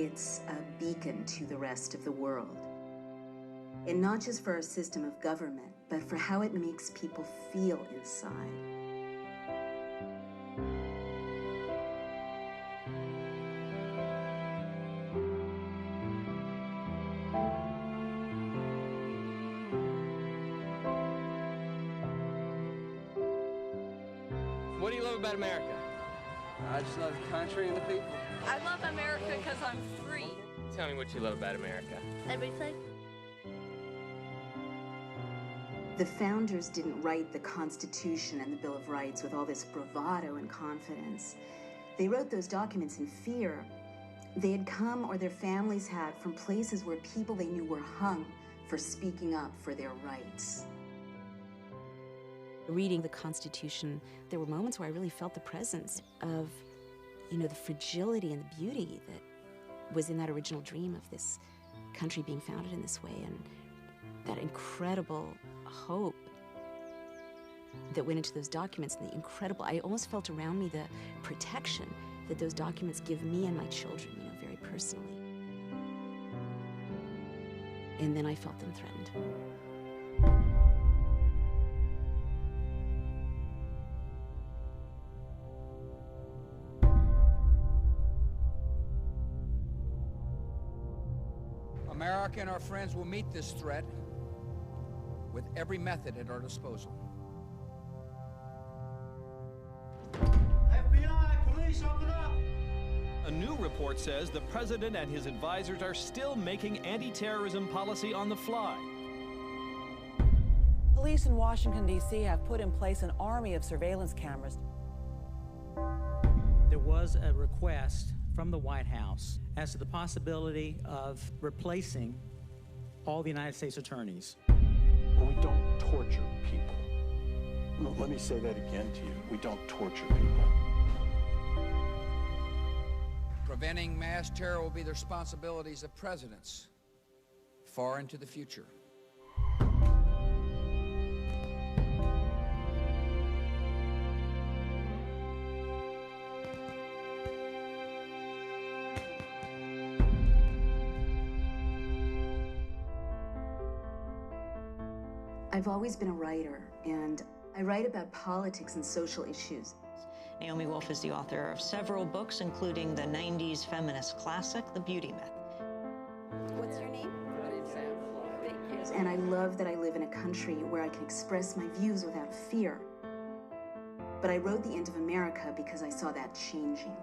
It's a beacon to the rest of the world. And not just for our system of government, but for how it makes people feel inside. What do you love about America? I just love the country and the people. I love America because I'm free. Tell me what you love about America. Everything. The founders didn't write the Constitution and the Bill of Rights with all this bravado and confidence. They wrote those documents in fear. They had come, or their families had, from places where people they knew were hung for speaking up for their rights. Reading the Constitution, there were moments where I really felt the presence of, the fragility and the beauty that was in that original dream of this country being founded in this way, and that incredible hope that went into those documents, and the incredible, I almost felt around me the protection that those documents give me and my children, very personally. And then I felt them threatened. America and our friends will meet this threat with every method at our disposal. FBI, police, open up! A new report says the president and his advisors are still making anti-terrorism policy on the fly. Police in Washington, D.C. have put in place an army of surveillance cameras. There was a request from the White House as to the possibility of replacing all the United States attorneys. We don't torture people. Let me say that again to you. We don't torture people. Preventing mass terror will be the responsibilities of presidents far into the future. I've always been a writer, and I write about politics and social issues. Naomi Wolf is the author of several books, including the 90s feminist classic, The Beauty Myth. What's your name? My name's Sam. Thank you. And I love that I live in a country where I can express my views without fear. But I wrote The End of America because I saw that changing.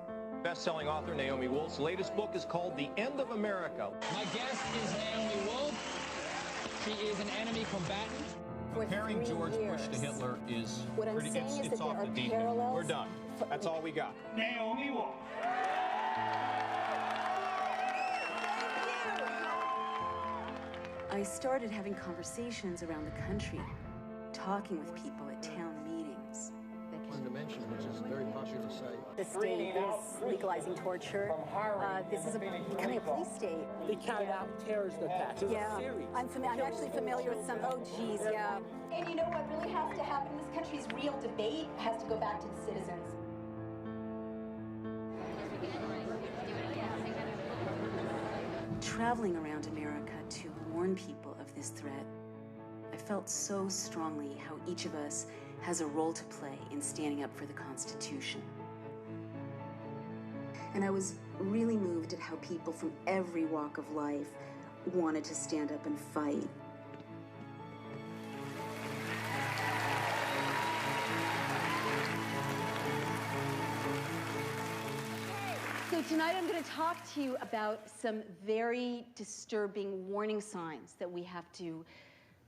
Best-selling author Naomi Wolf's latest book is called The End of America. My guest is Naomi Wolf. She is an enemy combatant. Comparing George Bush to Hitler is pretty, it's off the deep end. We're done. That's all we got. Naomi Wolf. I started having conversations around the country, talking with people at town meetings. One dimension, which is a very popular site. The state is legalizing torture. This is becoming a police state. They carried out terrorist attacks. Yeah, I'm actually familiar with some. Oh, geez, yeah. And you know what really has to happen in this country is real debate has to go back to the citizens. Traveling around America to warn people of this threat, I felt so strongly how each of us has a role to play in standing up for the Constitution. And I was really moved at how people from every walk of life wanted to stand up and fight. So tonight I'm going to talk to you about some very disturbing warning signs that we have to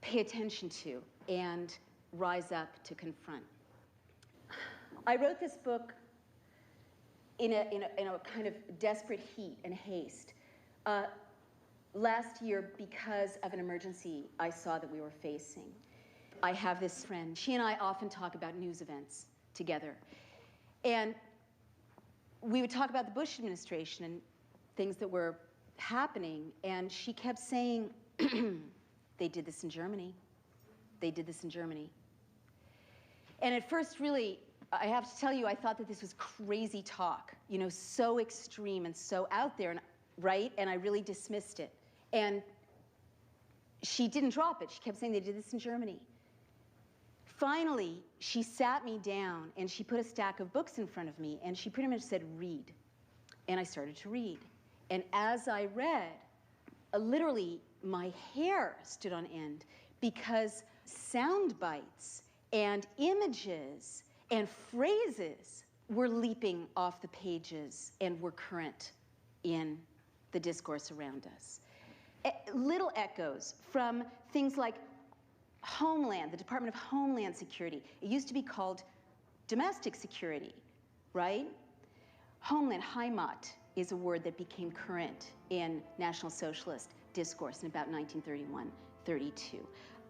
pay attention to and rise up to confront. I wrote this book in a kind of desperate heat and haste last year because of an emergency I saw that we were facing. I have this friend. She and I often talk about news events together. And we would talk about the Bush administration and things that were happening, and she kept saying, they did this in Germany. They did this in Germany. And at first, really, I have to tell you, I thought that this was crazy talk, so extreme and so out there. And right? And I really dismissed it. And she didn't drop it. She kept saying they did this in Germany. Finally, she sat me down and she put a stack of books in front of me and she pretty much said, read. And I started to read. And as I read, literally my hair stood on end because sound bites and images and phrases were leaping off the pages and were current in the discourse around us. Little echoes from things like Homeland, the Department of Homeland Security. It used to be called domestic security, right? Homeland, Heimat, is a word that became current in National Socialist discourse in about 1931-32.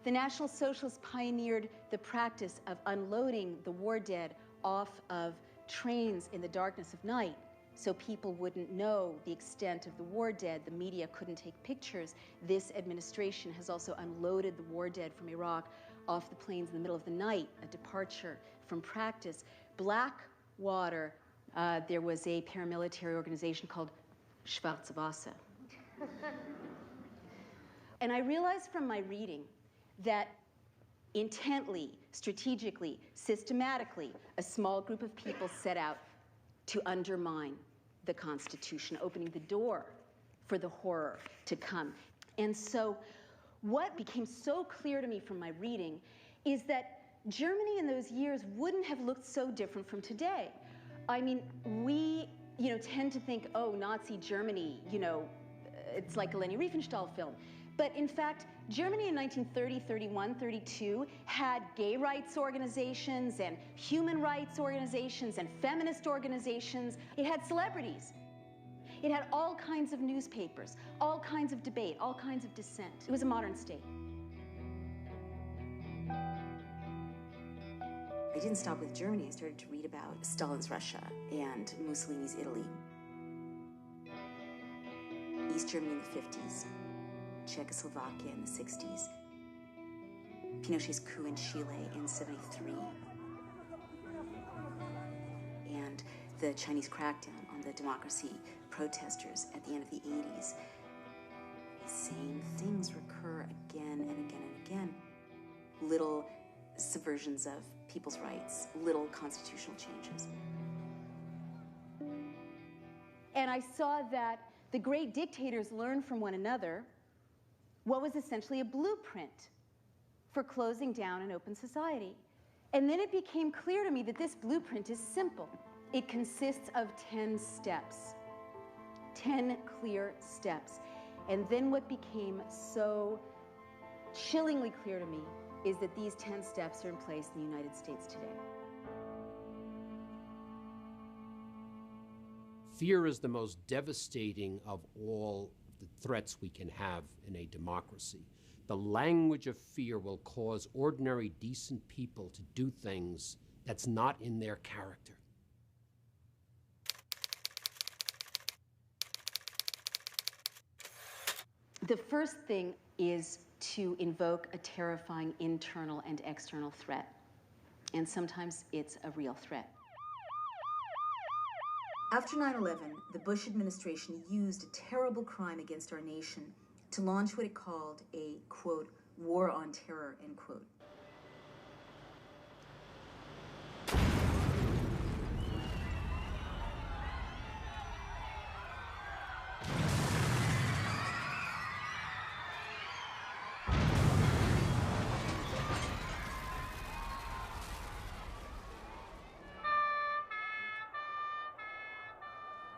The National Socialists pioneered the practice of unloading the war dead off of trains in the darkness of night so people wouldn't know the extent of the war dead. The media couldn't take pictures. This administration has also unloaded the war dead from Iraq off the planes in the middle of the night, a departure from practice. Blackwater, there was a paramilitary organization called Schwarze Wasser. And I realized from my reading that intently, strategically, systematically, a small group of people set out to undermine the Constitution, opening the door for the horror to come. And so what became so clear to me from my reading is that Germany in those years wouldn't have looked so different from today. I mean, we, tend to think, oh, Nazi Germany, it's like a Leni Riefenstahl film. But in fact, Germany in 1930, 31, 32 had gay rights organizations and human rights organizations and feminist organizations. It had celebrities. It had all kinds of newspapers, all kinds of debate, all kinds of dissent. It was a modern state. I didn't stop with Germany. I started to read about Stalin's Russia and Mussolini's Italy. East Germany in the 50s. Czechoslovakia in the 60s, Pinochet's coup in Chile in 73, and the Chinese crackdown on the democracy protesters at the end of the 80s. The same things recur again and again and again. Little subversions of people's rights, little constitutional changes. And I saw that the great dictators learned from one another what was essentially a blueprint for closing down an open society. And then it became clear to me that this blueprint is simple. It consists of 10 steps, 10 clear steps. And then what became so chillingly clear to me is that these 10 steps are in place in the United States today. Fear is the most devastating of all the threats we can have in a democracy. The language of fear will cause ordinary, decent people to do things that's not in their character. The first thing is to invoke a terrifying internal and external threat. And sometimes it's a real threat. After 9/11, the Bush administration used a terrible crime against our nation to launch what it called a, quote, war on terror, end quote.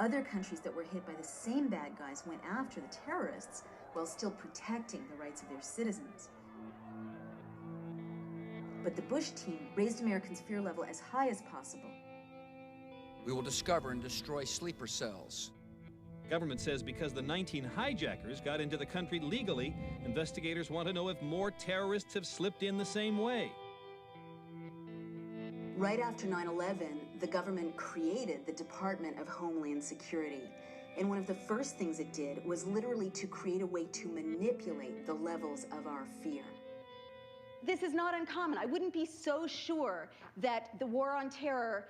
Other countries that were hit by the same bad guys went after the terrorists while still protecting the rights of their citizens. But the Bush team raised Americans' fear level as high as possible. We will discover and destroy sleeper cells. Government says because the 19 hijackers got into the country legally, investigators want to know if more terrorists have slipped in the same way. Right after 9/11, the government created the Department of Homeland Security. And one of the first things it did was literally to create a way to manipulate the levels of our fear. This is not uncommon. I wouldn't be so sure that the war on terror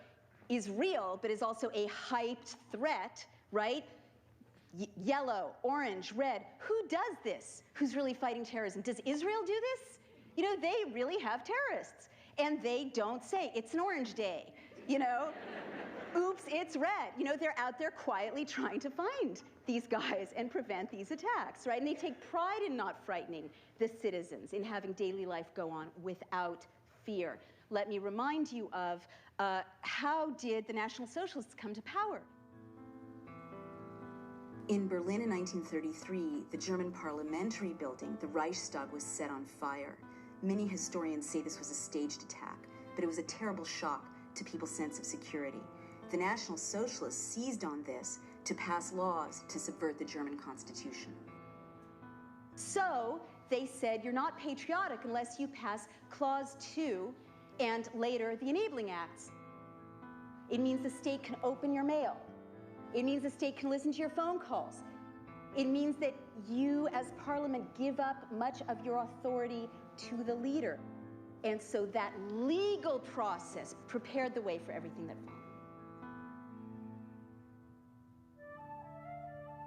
is real, but is also a hyped threat, right? yellow, orange, red. Who does this? Who's really fighting terrorism? Does Israel do this? You know, they really have terrorists. And they don't say, it's an orange day, you know? Oops, it's red. You know, they're out there quietly trying to find these guys and prevent these attacks, right? And they take pride in not frightening the citizens, in having daily life go on without fear. Let me remind you of how did the National Socialists come to power? In Berlin in 1933, the German parliamentary building, the Reichstag, was set on fire. Many historians say this was a staged attack, but it was a terrible shock to people's sense of security. The National Socialists seized on this to pass laws to subvert the German Constitution. So they said, you're not patriotic unless you pass Clause 2 and later the Enabling Acts. It means the state can open your mail. It means the state can listen to your phone calls. It means that you as parliament give up much of your authority to the leader. And so that legal process prepared the way for everything that followed.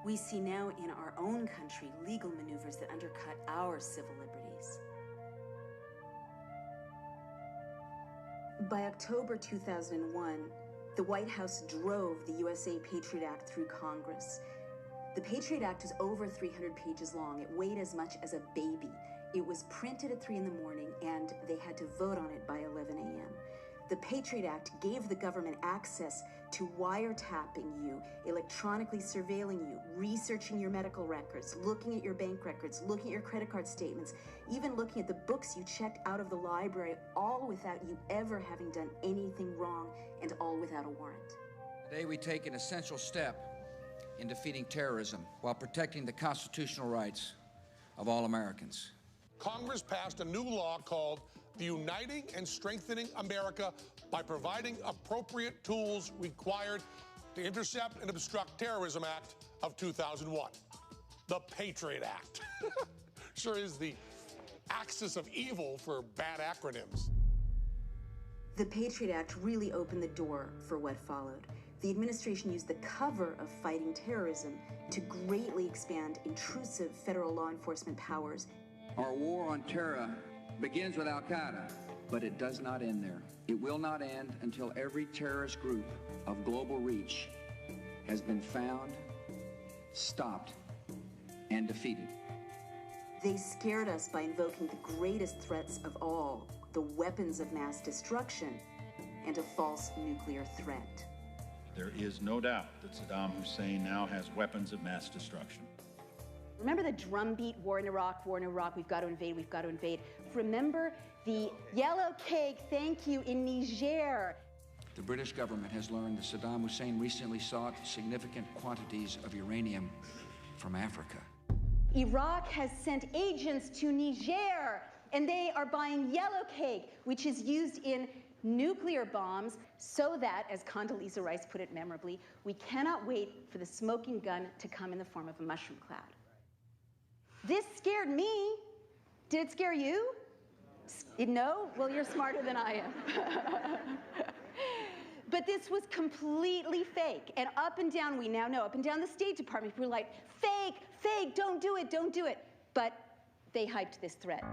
We see now in our own country legal maneuvers that undercut our civil liberties. By October 2001, the White House drove the USA Patriot Act through Congress. The Patriot Act is over 300 pages long. It weighed as much as a baby. It was printed at 3 in the morning, and they had to vote on it by 11 a.m. The Patriot Act gave the government access to wiretapping you, electronically surveilling you, researching your medical records, looking at your bank records, looking at your credit card statements, even looking at the books you checked out of the library, all without you ever having done anything wrong, and all without a warrant. Today we take an essential step in defeating terrorism while protecting the constitutional rights of all Americans. Congress passed a new law called the Uniting and Strengthening America by Providing Appropriate Tools Required to Intercept and Obstruct Terrorism Act of 2001. The Patriot Act. Sure is the axis of evil for bad acronyms. The Patriot Act really opened the door for what followed. The administration used the cover of fighting terrorism to greatly expand intrusive federal law enforcement powers. Our war on terror begins with Al-Qaeda, but it does not end there. It will not end until every terrorist group of global reach has been found, stopped, and defeated. They scared us by invoking the greatest threats of all, the weapons of mass destruction, and a false nuclear threat. There is no doubt that Saddam Hussein now has weapons of mass destruction. Remember the drumbeat, war in Iraq, we've got to invade, we've got to invade. Remember the yellow cake, thank you, in Niger. The British government has learned that Saddam Hussein recently sought significant quantities of uranium from Africa. Iraq has sent agents to Niger, and they are buying yellow cake, which is used in nuclear bombs, so that, as Condoleezza Rice put it memorably, we cannot wait for the smoking gun to come in the form of a mushroom cloud. This scared me. Did it scare you? No? Well, you're smarter than I am. But this was completely fake. And up and down, we now know, up and down the State Department, people were like, fake, fake, don't do it, don't do it. But they hyped this threat.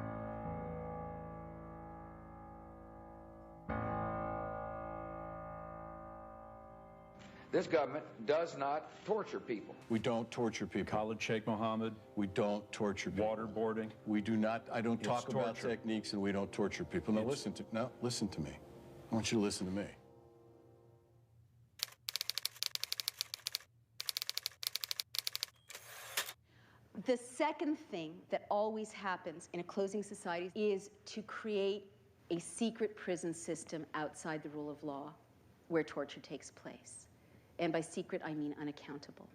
This government does not torture people. We don't torture people. Khalid Sheikh Mohammed, we don't torture people. Waterboarding, we do not. I don't talk about techniques, and we don't torture people. Now listen to me. I want you to listen to me. The second thing that always happens in a closing society is to create a secret prison system outside the rule of law where torture takes place. And by secret, I mean unaccountable.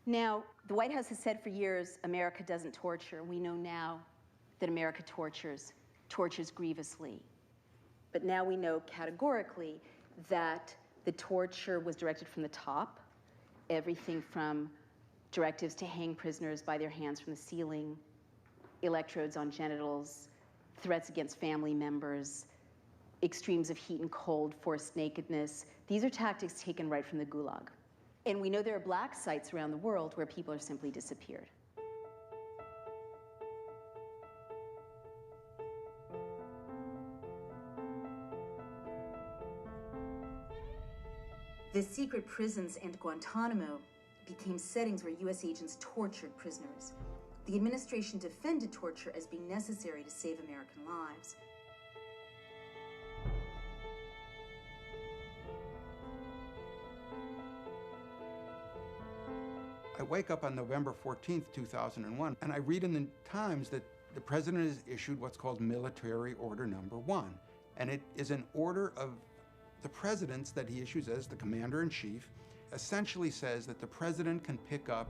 Now, the White House has said for years, America doesn't torture. We know now that America tortures grievously. But now we know categorically that the torture was directed from the top, everything from directives to hang prisoners by their hands from the ceiling, electrodes on genitals, threats against family members, extremes of heat and cold, forced nakedness. These are tactics taken right from the Gulag. And we know there are black sites around the world where people are simply disappeared. The secret prisons and Guantanamo became settings where U.S. agents tortured prisoners. The administration defended torture as being necessary to save American lives. I wake up on November 14th, 2001, and I read in the Times that the president has issued what's called Military Order Number 1. And it is an order of the president's that he issues as the commander-in-chief, essentially says that the president can pick up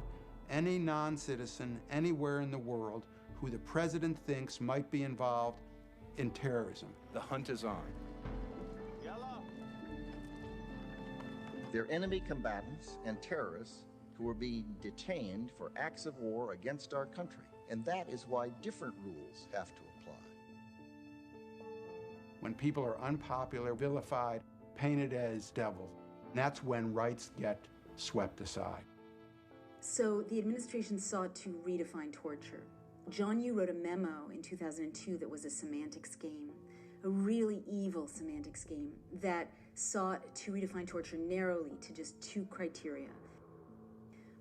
any non-citizen anywhere in the world who the president thinks might be involved in terrorism. The hunt is on. They're enemy combatants and terrorists who are being detained for acts of war against our country. And that is why different rules have to apply. When people are unpopular, vilified, painted as devils, that's when rights get swept aside. So the administration sought to redefine torture. John Yoo wrote a memo in 2002 that was a semantics game, a really evil semantics game that sought to redefine torture narrowly to just two criteria.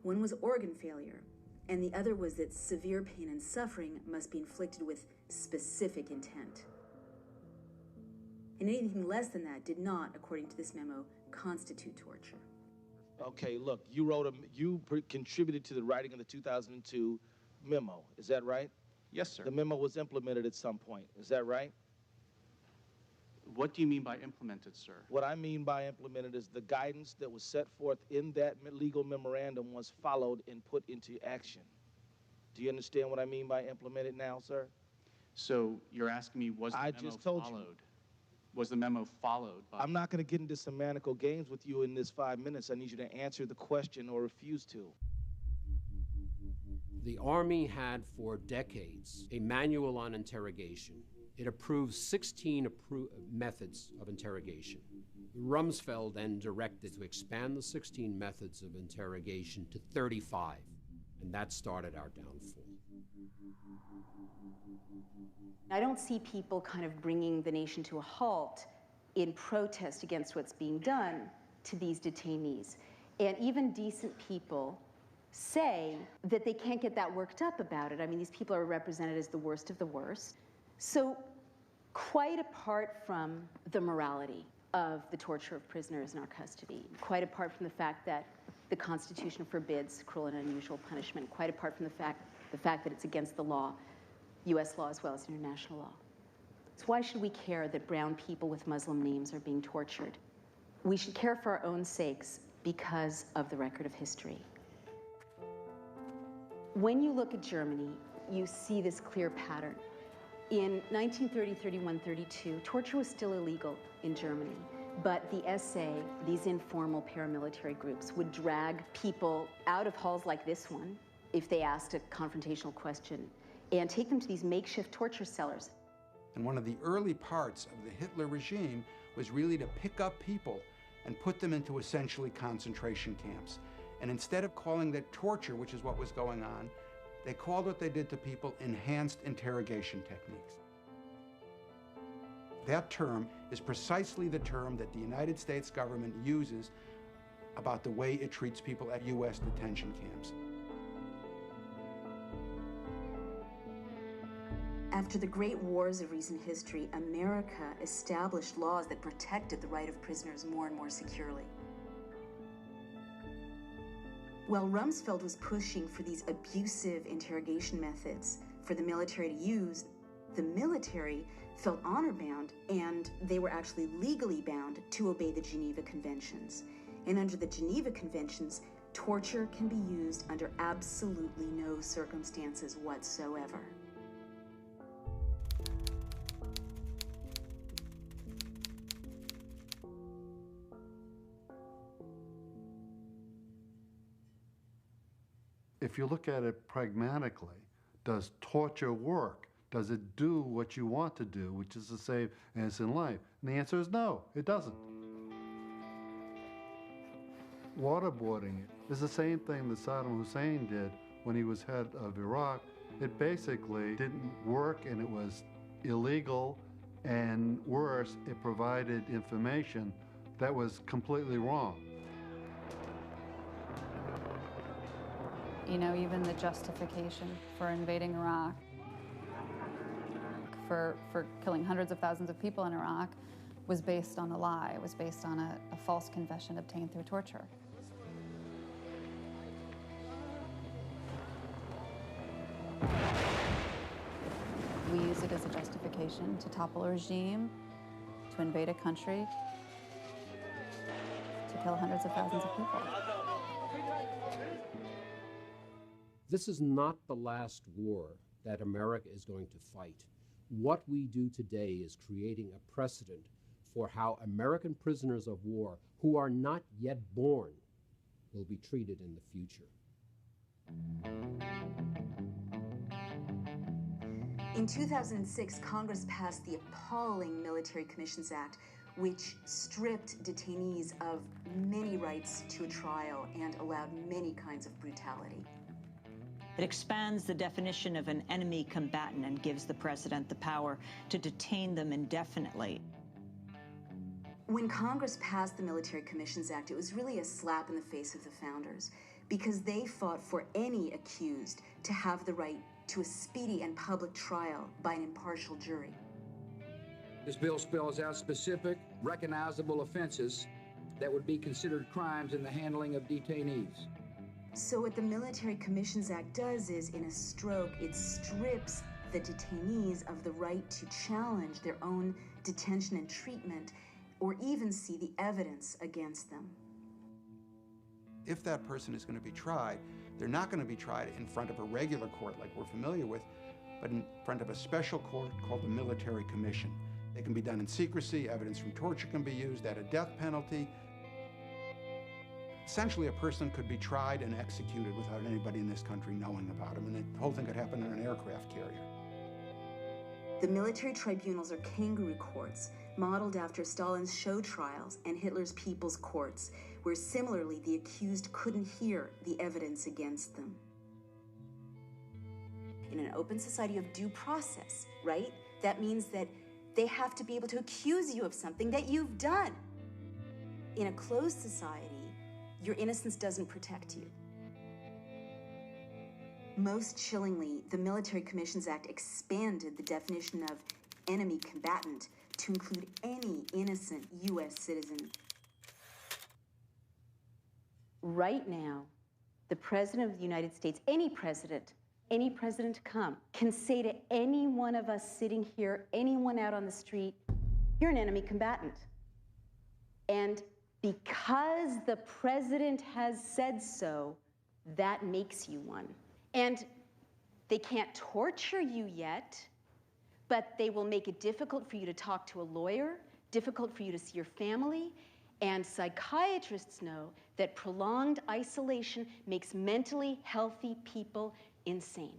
One was organ failure, and the other was that severe pain and suffering must be inflicted with specific intent. And anything less than that did not, according to this memo, constitute torture. Okay, look, you contributed to the writing of the 2002 memo. Is that right? Yes, sir. The memo was implemented at some point. Is that right? What do you mean by implemented, sir? What I mean by implemented is the guidance that was set forth in that legal memorandum was followed and put into action. Do you understand what I mean by implemented now, sir? So you're asking me, was the memo just told followed? You. Was the memo followed by... I'm not going to get into semantical games with you in this 5 minutes. I need you to answer the question or refuse to. The Army had for decades a manual on interrogation. It approved 16 methods of interrogation. Rumsfeld then directed to expand the 16 methods of interrogation to 35, and that started our downfall. I don't see people kind of bringing the nation to a halt in protest against what's being done to these detainees. And even decent people say that they can't get that worked up about it. I mean, these people are represented as the worst of the worst. So quite apart from the morality of the torture of prisoners in our custody, quite apart from the fact that the Constitution forbids cruel and unusual punishment, quite apart from the fact that it's against the law, U.S. law as well as international law. So why should we care that brown people with Muslim names are being tortured? We should care for our own sakes because of the record of history. When you look at Germany, you see this clear pattern. In 1930, 31, 32, torture was still illegal in Germany, but the SA, these informal paramilitary groups, would drag people out of halls like this one if they asked a confrontational question, and take them to these makeshift torture cellars. And one of the early parts of the Hitler regime was really to pick up people and put them into essentially concentration camps. And instead of calling that torture, which is what was going on, they called what they did to people enhanced interrogation techniques. That term is precisely the term that the United States government uses about the way it treats people at U.S. detention camps. After the great wars of recent history, America established laws that protected the right of prisoners more and more securely. While Rumsfeld was pushing for these abusive interrogation methods for the military to use, the military felt honor-bound, and they were actually legally bound to obey the Geneva Conventions. And under the Geneva Conventions, torture can be used under absolutely no circumstances whatsoever. If you look at it pragmatically, does torture work? Does it do what you want to do, which is to save innocent life? And the answer is no, it doesn't. waterboarding it. It's the same thing that Saddam Hussein did when he was head of Iraq. It basically didn't work, and it was illegal, and worse, it provided information that was completely wrong. You know, even the justification for invading Iraq, for killing hundreds of thousands of people in Iraq, was based on a lie. It was based on a false confession obtained through torture. We use it as a justification to topple a regime, to invade a country, to kill hundreds of thousands of people. This is not the last war that America is going to fight. What we do today is creating a precedent for how American prisoners of war who are not yet born will be treated in the future. In 2006, Congress passed the appalling Military Commissions Act, which stripped detainees of many rights to a trial and allowed many kinds of brutality. It expands the definition of an enemy combatant and gives the president the power to detain them indefinitely. When Congress passed the Military Commissions Act, it was really a slap in the face of the founders, because they fought for any accused to have the right to a speedy and public trial by an impartial jury. This bill spells out specific, recognizable offenses that would be considered crimes in the handling of detainees. So what the Military Commissions Act does is, in a stroke, it strips the detainees of the right to challenge their own detention and treatment, or even see the evidence against them. If that person is going to be tried, they're not going to be tried in front of a regular court like we're familiar with, but in front of a special court called the Military Commission. They can be done in secrecy, evidence from torture can be used, at a death penalty. Essentially, a person could be tried and executed without anybody in this country knowing about him, and the whole thing could happen in an aircraft carrier. The military tribunals are kangaroo courts, modeled after Stalin's show trials and Hitler's people's courts, where similarly the accused couldn't hear the evidence against them. In an open society of due process, right? That means that they have to be able to accuse you of something that you've done. In a closed society, your innocence doesn't protect you. Most chillingly, the Military Commissions Act expanded the definition of enemy combatant to include any innocent U.S. citizen. Right now, the President of the United States, any president to come, can say to any one of us sitting here, anyone out on the street, you're an enemy combatant. And because the president has said so, that makes you one. And they can't torture you yet, but they will make it difficult for you to talk to a lawyer, difficult for you to see your family, and psychiatrists know that prolonged isolation makes mentally healthy people insane.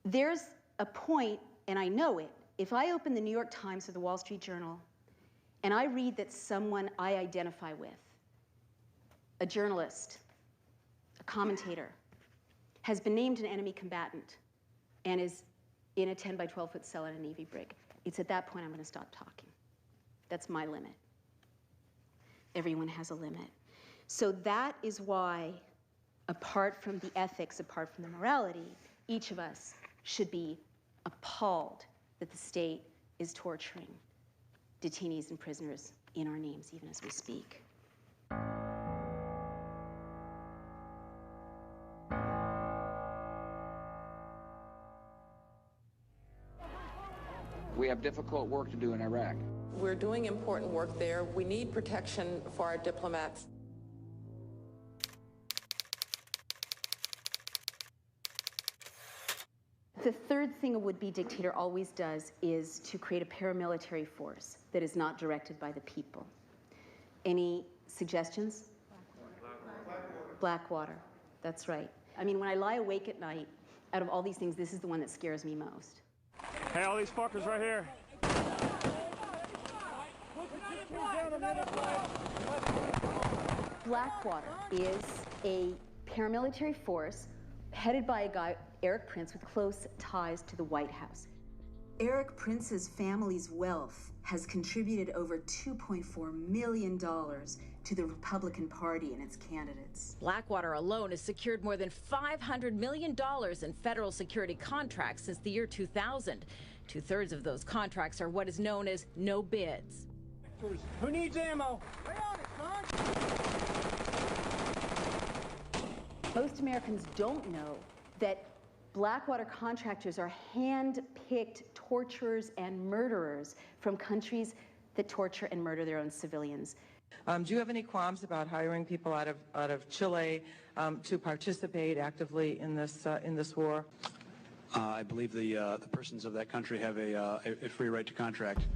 There's a point, and I know it, if I open the New York Times or the Wall Street Journal, and I read that someone I identify with, a journalist, a commentator, has been named an enemy combatant and is in a 10 by 12 foot cell in a Navy brig, it's at that point I'm going to stop talking. That's my limit. Everyone has a limit. So that is why, apart from the ethics, apart from the morality, each of us should be appalled that the state is torturing detainees and prisoners in our names, even as we speak. We have difficult work to do in Iraq. We're doing important work there. We need protection for our diplomats. The third thing a would-be dictator always does is to create a paramilitary force that is not directed by the people. Any suggestions? Blackwater. That's right. I mean, when I lie awake at night, out of all these things, this is the one that scares me most. Hey, all these fuckers right here. Blackwater is a paramilitary force headed by a guy, Eric Prince, with close ties to the White House. Eric Prince's family's wealth has contributed over $2.4 million to the Republican Party and its candidates. Blackwater alone has secured more than $500 million in federal security contracts since the year 2000. Two-thirds of those contracts are what is known as no bids. Who needs ammo? Right on it, son. Most Americans don't know that Blackwater contractors are hand-picked torturers and murderers from countries that torture and murder their own civilians. Do you have any qualms about hiring people out of Chile to participate actively in this war? I believe the persons of that country have a free right to contract.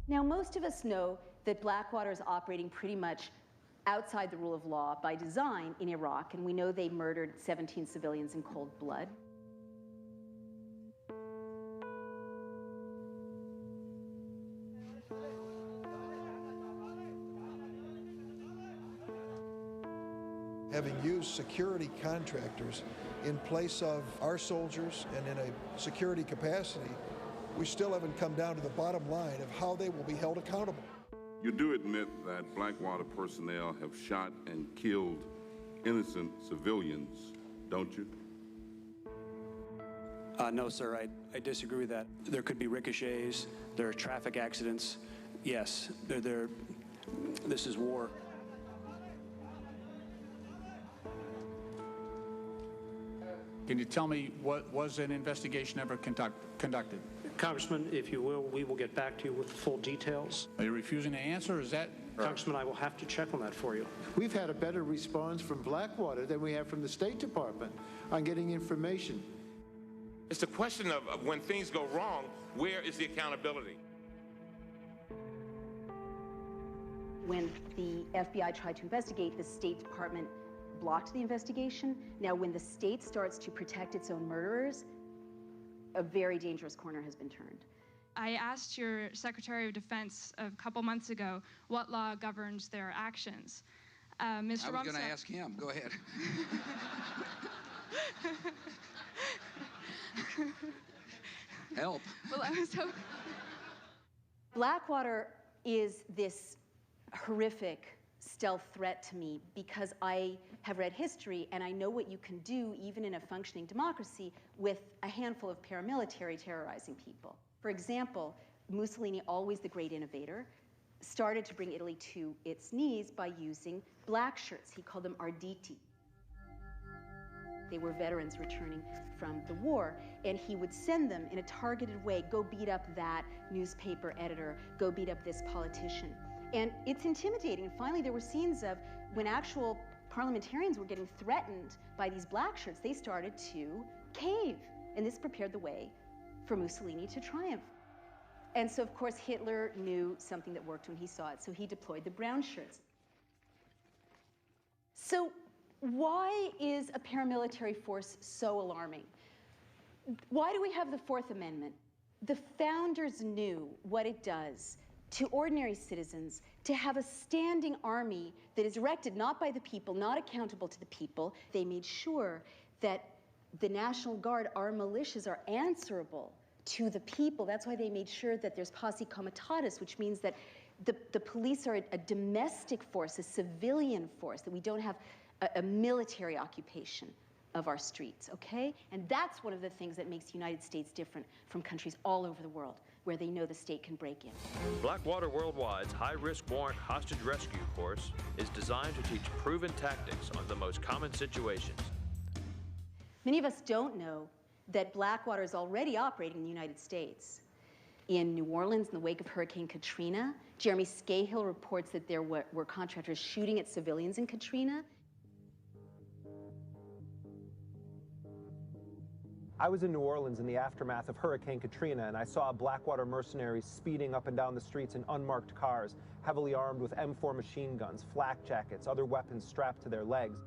Now, most of us know that Blackwater is operating pretty much outside the rule of law by design in Iraq, and we know they murdered 17 civilians in cold blood. Having used security contractors in place of our soldiers and in a security capacity, we still haven't come down to the bottom line of how they will be held accountable. You do admit that Blackwater personnel have shot and killed innocent civilians, don't you? No, sir, I disagree with that. There could be ricochets, there are traffic accidents. Yes, this is war. Can you tell me, was an investigation ever conducted? Congressman, if you will, we will get back to you with full details. Are you refusing to answer? Is that... Congressman, I will have to check on that for you. We've had a better response from Blackwater than we have from the State Department on getting information. It's a question of when things go wrong, where is the accountability? When the FBI tried to investigate, the State Department blocked the investigation. Now, when the state starts to protect its own murderers, a very dangerous corner has been turned. I asked your Secretary of Defense a couple months ago what law governs their actions. Mr. I was going to ask him. Go ahead. Help. Well, I was hoping. Blackwater is this horrific stealth threat to me because I have read history and I know what you can do even in a functioning democracy with a handful of paramilitary terrorizing people. For example, Mussolini, always the great innovator, started to bring Italy to its knees by using black shirts. He called them arditi. They were veterans returning from the war, and he would send them in a targeted way, go beat up that newspaper editor, go beat up this politician. And it's intimidating. And finally, there were scenes of when actual parliamentarians were getting threatened by these black shirts, they started to cave. And this prepared the way for Mussolini to triumph. And so, of course, Hitler knew something that worked when he saw it, so he deployed the brown shirts. So why is a paramilitary force so alarming? Why do we have the Fourth Amendment? The founders knew what it does to ordinary citizens to have a standing army that is erected not by the people, not accountable to the people. They made sure that the National Guard, our militias, are answerable to the people. That's why they made sure that there's posse comitatus, which means that the police are a domestic force, a civilian force, that we don't have a military occupation of our streets, okay? And that's one of the things that makes the United States different from countries all over the world where they know the state can break in. Blackwater Worldwide's high-risk warrant hostage rescue course is designed to teach proven tactics on the most common situations. Many of us don't know that Blackwater is already operating in the United States. In New Orleans, in the wake of Hurricane Katrina, Jeremy Scahill reports that there were contractors shooting at civilians in Katrina. I was in New Orleans in the aftermath of Hurricane Katrina, and I saw Blackwater mercenaries speeding up and down the streets in unmarked cars, heavily armed with M4 machine guns, flak jackets, other weapons strapped to their legs.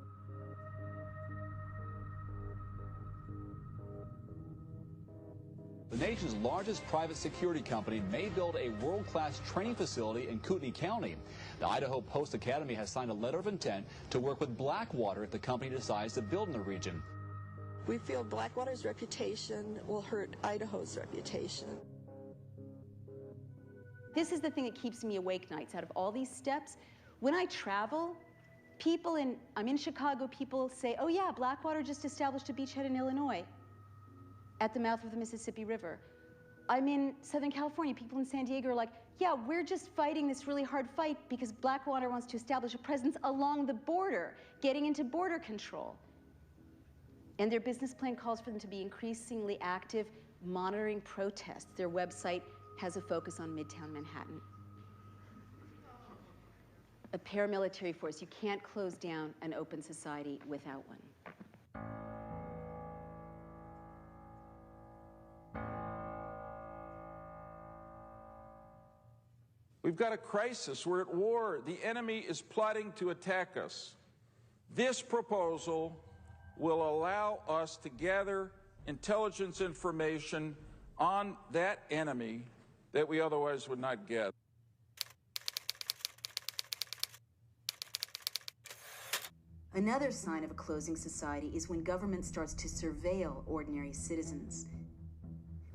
The nation's largest private security company may build a world-class training facility in Kootenai County. The Idaho Post Academy has signed a letter of intent to work with Blackwater if the company decides to build in the region. We feel Blackwater's reputation will hurt Idaho's reputation. This is the thing that keeps me awake nights. Out of all these steps, when I travel, I'm in Chicago, people say, oh yeah, Blackwater just established a beachhead in Illinois at the mouth of the Mississippi River. I'm in Southern California, people in San Diego are like, yeah, we're just fighting this really hard fight because Blackwater wants to establish a presence along the border, getting into border control. And their business plan calls for them to be increasingly active, monitoring protests. Their website has a focus on Midtown Manhattan. A paramilitary force. You can't close down an open society without one. We've got a crisis. We're at war. The enemy is plotting to attack us. This proposal will allow us to gather intelligence information on that enemy that we otherwise would not get. Another sign of a closing society is when government starts to surveil ordinary citizens.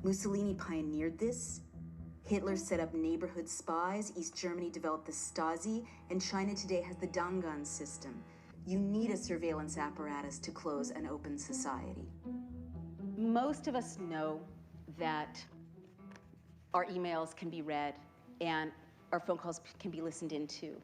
Mussolini pioneered this. Hitler set up neighborhood spies, East Germany developed the Stasi, and China today has the Dangan system. You need a surveillance apparatus to close an open society. Most of us know that our emails can be read and our phone calls can be listened into.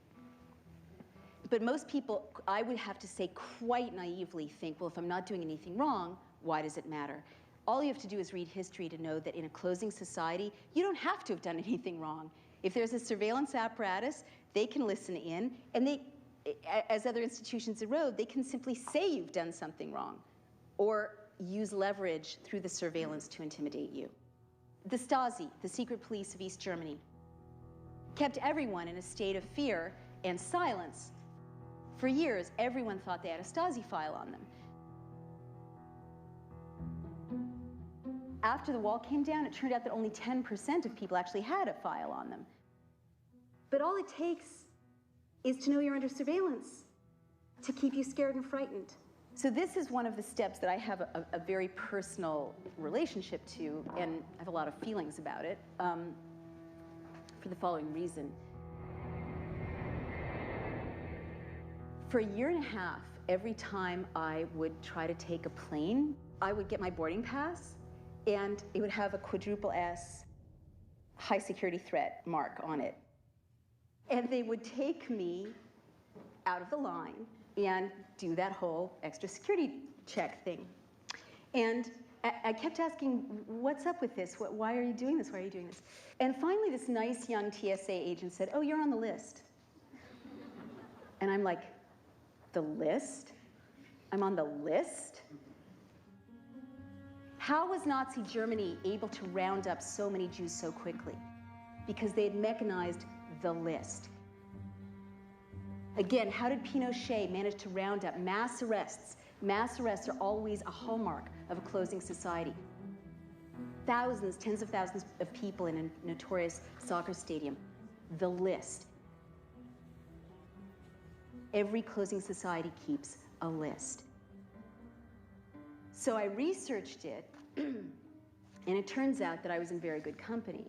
But most people, I would have to say quite naively, think, well, if I'm not doing anything wrong, why does it matter? All you have to do is read history to know that in a closing society, you don't have to have done anything wrong. If there's a surveillance apparatus, they can listen in, and they, as other institutions erode, they can simply say you've done something wrong, or use leverage through the surveillance to intimidate you. The Stasi, the secret police of East Germany, kept everyone in a state of fear and silence. For years, everyone thought they had a Stasi file on them. After the wall came down, it turned out that only 10% of people actually had a file on them. But all it takes is to know you're under surveillance to keep you scared and frightened. So this is one of the steps that I have a very personal relationship to, and I have a lot of feelings about it, for the following reason. For a year and a half, every time I would try to take a plane, I would get my boarding pass, and it would have a quadruple S high security threat mark on it. And they would take me out of the line and do that whole extra security check thing. And I kept asking, what's up with this? Why are you doing this? Why are you doing this? And finally, this nice young TSA agent said, oh, you're on the list. And I'm like, the list? I'm on the list? How was Nazi Germany able to round up so many Jews so quickly? Because they had mechanized the list. Again, how did Pinochet manage to round up mass arrests? Mass arrests are always a hallmark of a closing society. Thousands, tens of thousands of people in a notorious soccer stadium. The list. Every closing society keeps a list. So I researched it, and it turns out that I was in very good company.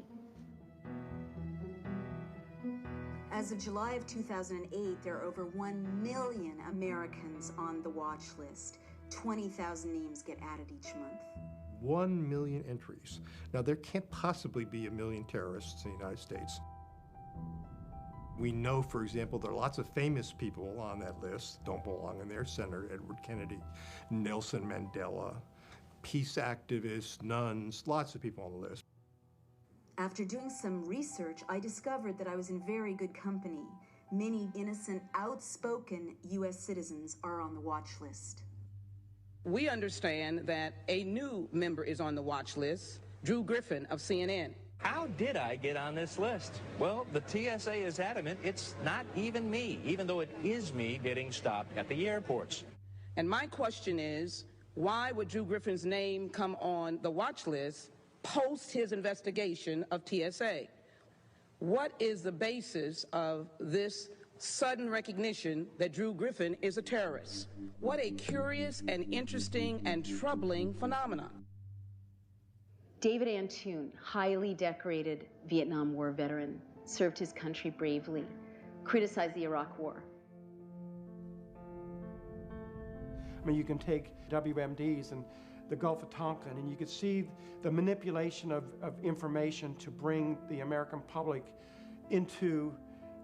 As of July of 2008, there are over 1 million Americans on the watch list. 20,000 names get added each month. 1 million entries. Now, there can't possibly be 1 million terrorists in the United States. We know, for example, there are lots of famous people on that list, don't belong in there. Senator Edward Kennedy, Nelson Mandela, peace activists, nuns, lots of people on the list. After doing some research, I discovered that I was in very good company. Many innocent, outspoken U.S. citizens are on the watch list. We understand that a new member is on the watch list, Drew Griffin of CNN. How did I get on this list? Well, the TSA is adamant it's not even me, even though it is me getting stopped at the airports. And my question is, why would Drew Griffin's name come on the watch list post his investigation of TSA. What is the basis of this sudden recognition that Drew Griffin is a terrorist? What a curious and interesting and troubling phenomenon. David Antoon, highly decorated Vietnam War veteran, served his country bravely, criticized the Iraq War. I mean, you can take WMDs and the Gulf of Tonkin, and you could see the manipulation of information to bring the American public into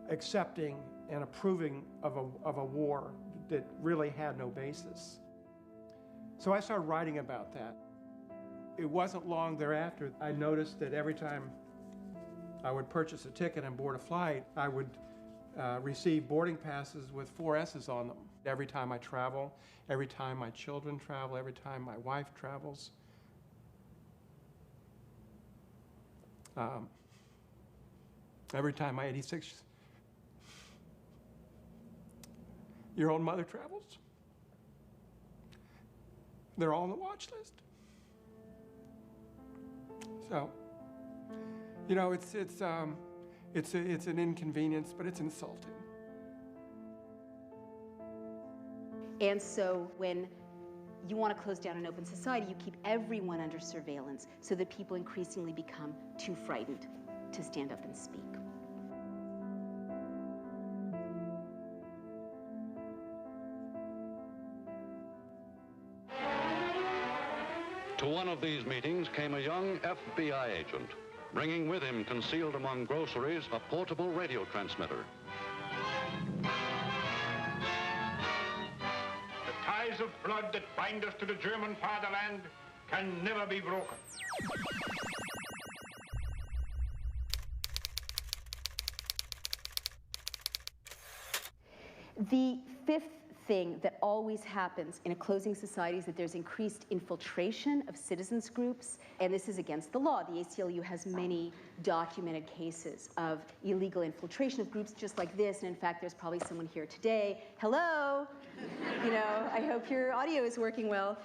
accepting and approving of a war that really had no basis. So I started writing about that. It wasn't long thereafter I noticed that every time I would purchase a ticket and board a flight, I would receive boarding passes with 4 S's on them. Every time I travel, every time my children travel, every time my wife travels. Every time my 86-year-old mother travels. They're all on the watch list. So, you know, it's an inconvenience, but it's insulting. And so when you want to close down an open society, you keep everyone under surveillance so that people increasingly become too frightened to stand up and speak. To one of these meetings came a young FBI agent, bringing with him, concealed among groceries, a portable radio transmitter. The ties of blood that bind us to the German fatherland can never be broken. The fifth thing that always happens in a closing society is that there's increased infiltration of citizens groups, and this is against the law. The ACLU has many documented cases of illegal infiltration of groups just like this, and in fact, there's probably someone here today. Hello! You know, I hope your audio is working well.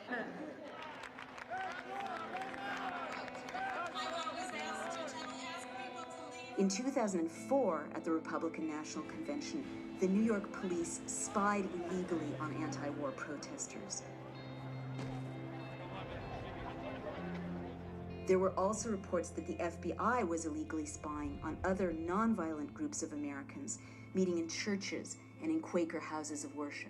In 2004, at the Republican National Convention, the New York police spied illegally on anti-war protesters. There were also reports that the FBI was illegally spying on other nonviolent groups of Americans, meeting in churches and in Quaker houses of worship.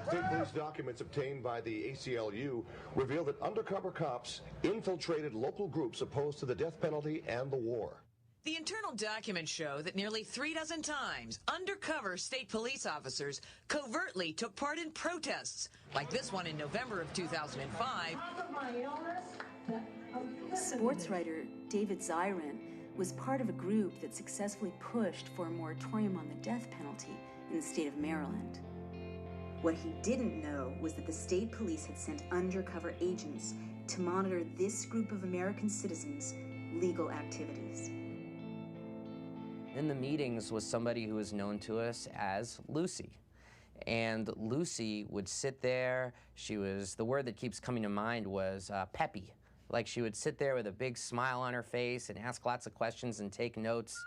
State police documents obtained by the ACLU reveal that undercover cops infiltrated local groups opposed to the death penalty and the war. The internal documents show that nearly 36 times, undercover state police officers covertly took part in protests, like this one in November of 2005. Sports writer David Zirin was part of a group that successfully pushed for a moratorium on the death penalty in the state of Maryland. What he didn't know was that the state police had sent undercover agents to monitor this group of American citizens' legal activities. In the meetings was somebody who was known to us as Lucy. And Lucy would sit there. She was, the word that keeps coming to mind was peppy. Like she would sit there with a big smile on her face and ask lots of questions and take notes.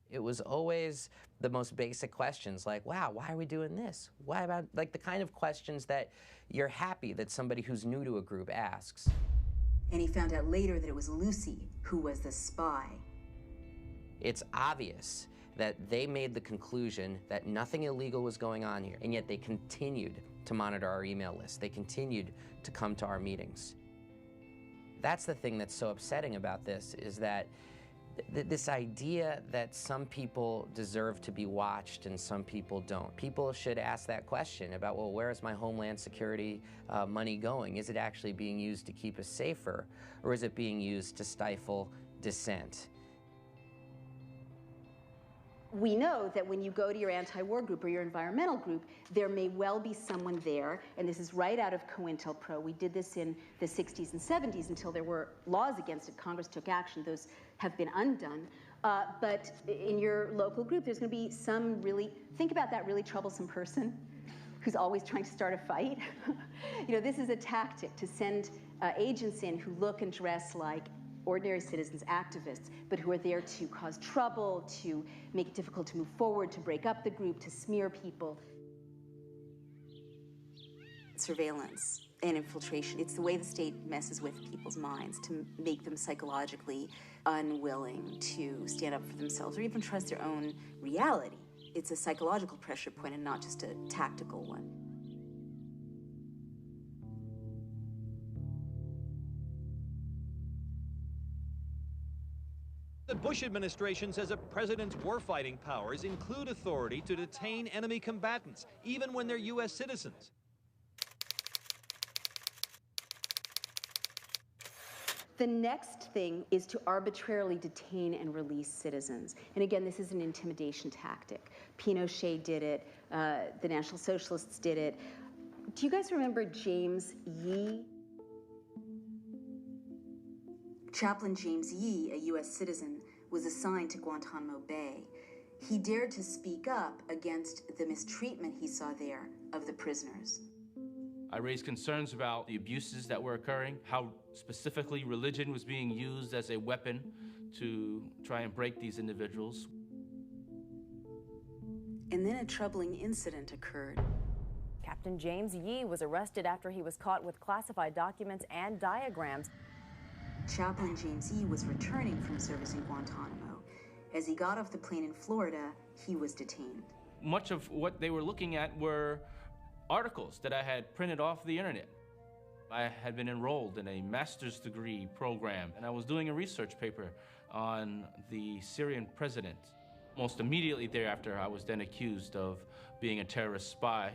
It was always the most basic questions like, wow, why are we doing this? Why about, like the kind of questions that you're happy that somebody who's new to a group asks. And he found out later that it was Lucy who was the spy. It's obvious that they made the conclusion that nothing illegal was going on here, and yet they continued to monitor our email list. They continued to come to our meetings. That's the thing that's so upsetting about this, is that this idea that some people deserve to be watched and some people don't. People should ask that question about, well, where is my Homeland Security money going? Is it actually being used to keep us safer, or is it being used to stifle dissent? We know that when you go to your anti-war group or your environmental group, there may well be someone there, and this is right out of COINTELPRO. We did this in the 60s and 70s until there were laws against it. Congress took action. Those have been undone. But in your local group, there's going to be some really, think about that really troublesome person who's always trying to start a fight. You know, this is a tactic to send agents in who look and dress like ordinary citizens, activists, but who are there to cause trouble, to make it difficult to move forward, to break up the group, to smear people. Surveillance and infiltration, it's the way the state messes with people's minds to make them psychologically unwilling to stand up for themselves or even trust their own reality. It's a psychological pressure point and not just a tactical one. The Bush administration says a president's warfighting powers include authority to detain enemy combatants, even when they're U.S. citizens. The next thing is to arbitrarily detain and release citizens. And again, this is an intimidation tactic. Pinochet did it, the National Socialists did it. Do you guys remember James Yee? Chaplain James Yee, a U.S. citizen, was assigned to Guantanamo Bay. He dared to speak up against the mistreatment he saw there of the prisoners. I raised concerns about the abuses that were occurring, how specifically religion was being used as a weapon to try and break these individuals. And then a troubling incident occurred. Captain James Yee was arrested after he was caught with classified documents and diagrams. Chaplain James Yee was returning from service in Guantanamo. As he got off the plane in Florida, he was detained. Much of what they were looking at were articles that I had printed off the internet. I had been enrolled in a master's degree program, and I was doing a research paper on the Syrian president. Most immediately thereafter, I was then accused of being a terrorist spy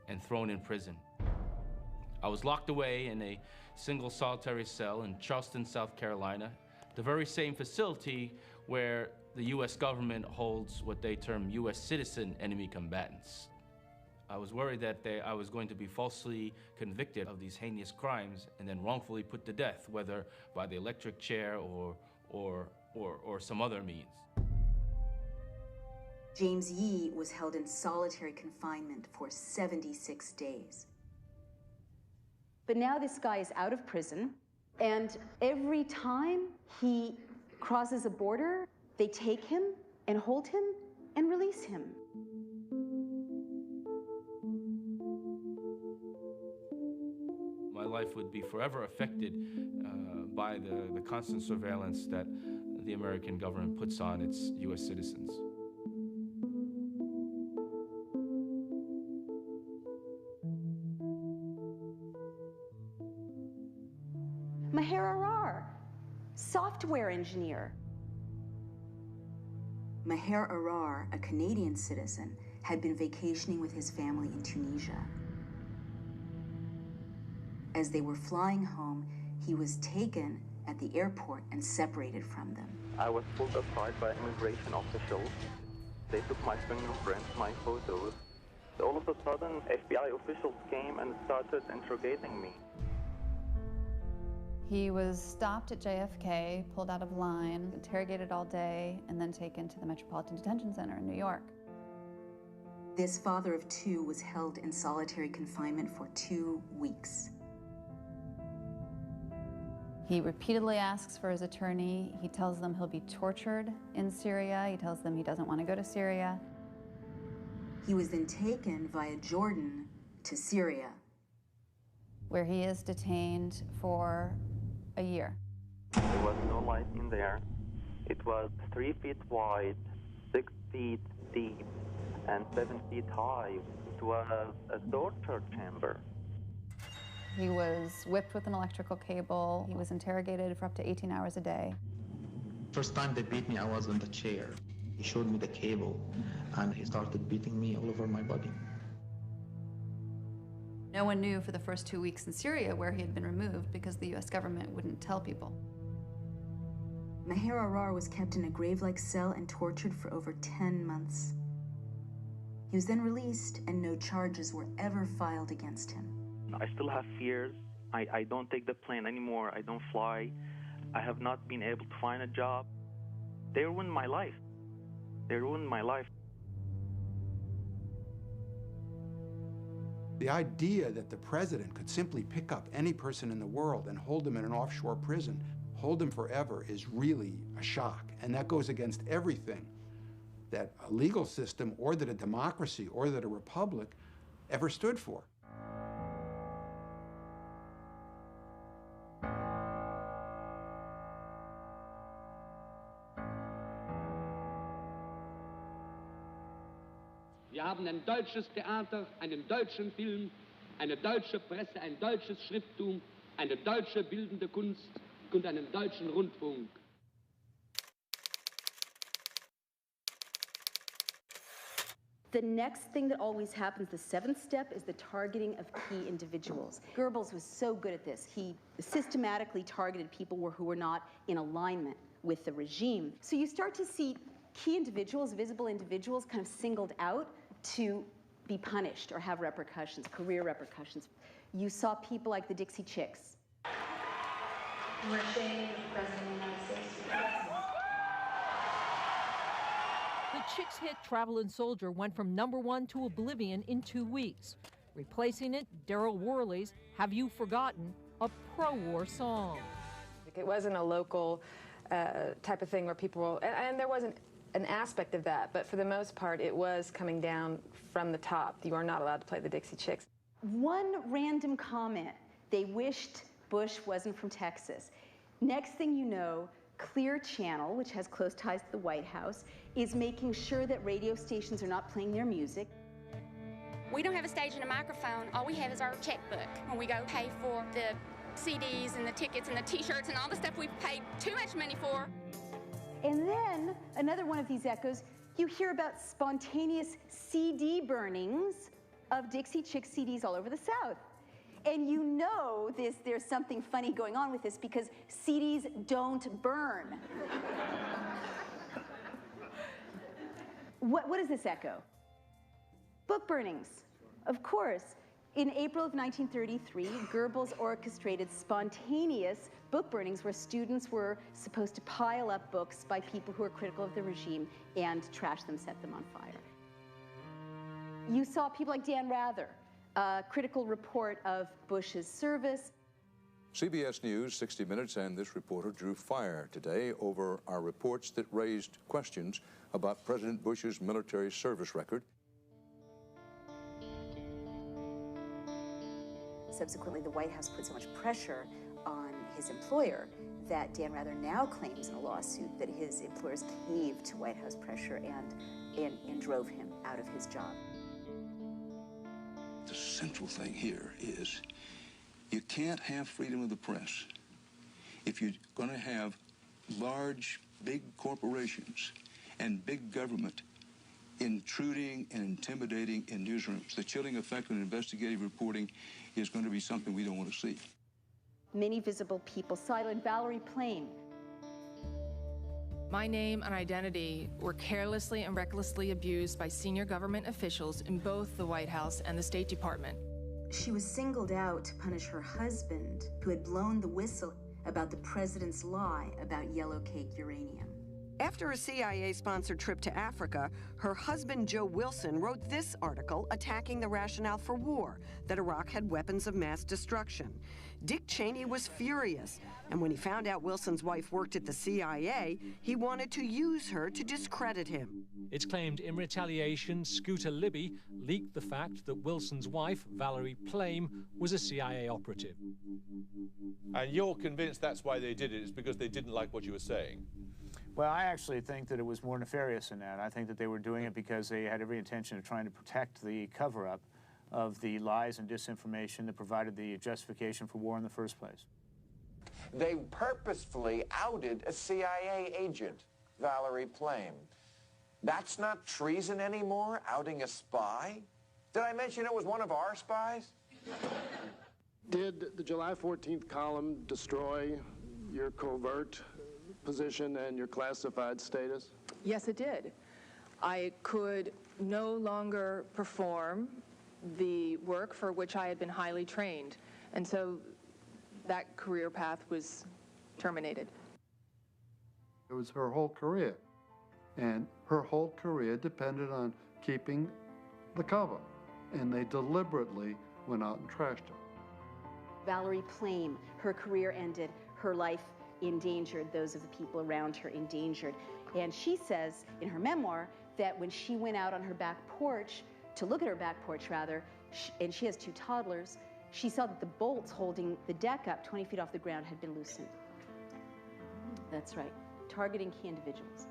and thrown in prison. I was locked away in a single solitary cell in Charleston, South Carolina, the very same facility where the U.S. government holds what they term U.S. citizen enemy combatants. I was worried that I was going to be falsely convicted of these heinous crimes and then wrongfully put to death, whether by the electric chair or some other means. James Yee was held in solitary confinement for 76 days. But now this guy is out of prison, and every time he crosses a border, they take him and hold him and release him. My life would be forever affected by the constant surveillance that the American government puts on its U.S. citizens. Maher Arar, software engineer. Maher Arar, a Canadian citizen, had been vacationing with his family in Tunisia. As they were flying home, he was taken at the airport and separated from them. I was pulled aside by immigration officials. They took my fingerprints, my photos. All of a sudden, FBI officials came and started interrogating me. He was stopped at JFK, pulled out of line, interrogated all day, and then taken to the Metropolitan Detention Center in New York. This father of two was held in solitary confinement for 2 weeks. He repeatedly asks for his attorney. He tells them he'll be tortured in Syria. He tells them he doesn't want to go to Syria. He was then taken via Jordan to Syria, where he is detained for a year. There was no light in there. It was 3 feet wide, 6 feet deep, and 7 feet high. It was a torture chamber. He was whipped with an electrical cable. He was interrogated for up to 18 hours a day. First time they beat me, I was in the chair. He showed me the cable, and he started beating me all over my body. No one knew for the first 2 weeks in Syria where he had been removed because the U.S. government wouldn't tell people. Maher Arar was kept in a grave-like cell and tortured for over 10 months. He was then released, and no charges were ever filed against him. I still have fears. I don't take the plane anymore. I don't fly. I have not been able to find a job. They ruined my life. They ruined my life. The idea that the president could simply pick up any person in the world and hold them in an offshore prison, hold them forever, is really a shock. And that goes against everything that a legal system or that a democracy or that a republic ever stood for. Wir haben ein deutsches Theater, einen deutschen Film, eine deutsche Presse, ein deutsches Schrifttum, eine deutsche bildende Kunst und einen deutschen Rundfunk. The next thing that always happens, the seventh step, is the targeting of key individuals. Goebbels was so good at this. He systematically targeted people who were not in alignment with the regime. So you start to see key individuals, visible individuals, kind of singled out to be punished or have repercussions, career repercussions. You saw people like the Dixie Chicks. President of the United States. The Chicks' hit Travelin' Soldier went from #1 to oblivion in 2 weeks. Replacing it, Daryl Worley's Have You Forgotten, a pro-war song. It wasn't a local type of thing where people, and there wasn't an aspect of that, but for the most part, it was coming down from the top. You are not allowed to play the Dixie Chicks. One random comment, they wished Bush wasn't from Texas. Next thing you know, Clear Channel, which has close ties to the White House, is making sure that radio stations are not playing their music. We don't have a stage and a microphone. All we have is our checkbook when we go pay for the CDs and the tickets and the T-shirts and all the stuff we've paid too much money for. And then, another one of these echoes, you hear about spontaneous CD burnings of Dixie Chicks CDs all over the South. And you know there's something funny going on with this because CDs don't burn. What does this echo? Book burnings, of course. In April of 1933, Goebbels orchestrated spontaneous book burnings where students were supposed to pile up books by people who were critical of the regime and trash them, set them on fire. You saw people like Dan Rather, a critical report of Bush's service. CBS News, 60 Minutes, and this reporter drew fire today over our reports that raised questions about President Bush's military service record. Subsequently, the White House put so much pressure on his employer that Dan Rather now claims in a lawsuit that his employers caved to White House pressure and drove him out of his job. The central thing here is you can't have freedom of the press if you're going to have large, big corporations and big government intruding and intimidating in newsrooms. The chilling effect on investigative reporting is going to be something we don't want to see. Many visible people, silent Valerie Plame. My name and identity were carelessly and recklessly abused by senior government officials in both the White House and the State Department. She was singled out to punish her husband, who had blown the whistle about the president's lie about yellow cake uranium. After a CIA-sponsored trip to Africa, her husband, Joe Wilson, wrote this article attacking the rationale for war, that Iraq had weapons of mass destruction. Dick Cheney was furious, and when he found out Wilson's wife worked at the CIA, he wanted to use her to discredit him. It's claimed in retaliation, Scooter Libby leaked the fact that Wilson's wife, Valerie Plame, was a CIA operative. And you're convinced that's why they did it, is because they didn't like what you were saying? Well, I actually think that it was more nefarious than that. I think that they were doing it because they had every intention of trying to protect the cover-up of the lies and disinformation that provided the justification for war in the first place. They purposefully outed a CIA agent, Valerie Plame. That's not treason anymore, outing a spy? Did I mention it was one of our spies? Did the July 14th column destroy your covert position and your classified status? Yes, it did. I could no longer perform the work for which I had been highly trained, and so that career path was terminated. It was her whole career. And her whole career depended on keeping the cover. And they deliberately went out and trashed her. Valerie Plame, her career ended, her life endangered, those of the people around her endangered. And she says in her memoir that when she went out on her back porch, to look at her back porch rather, and she has 2 toddlers, she saw that the bolts holding the deck up 20 feet off the ground had been loosened. That's right, targeting key individuals.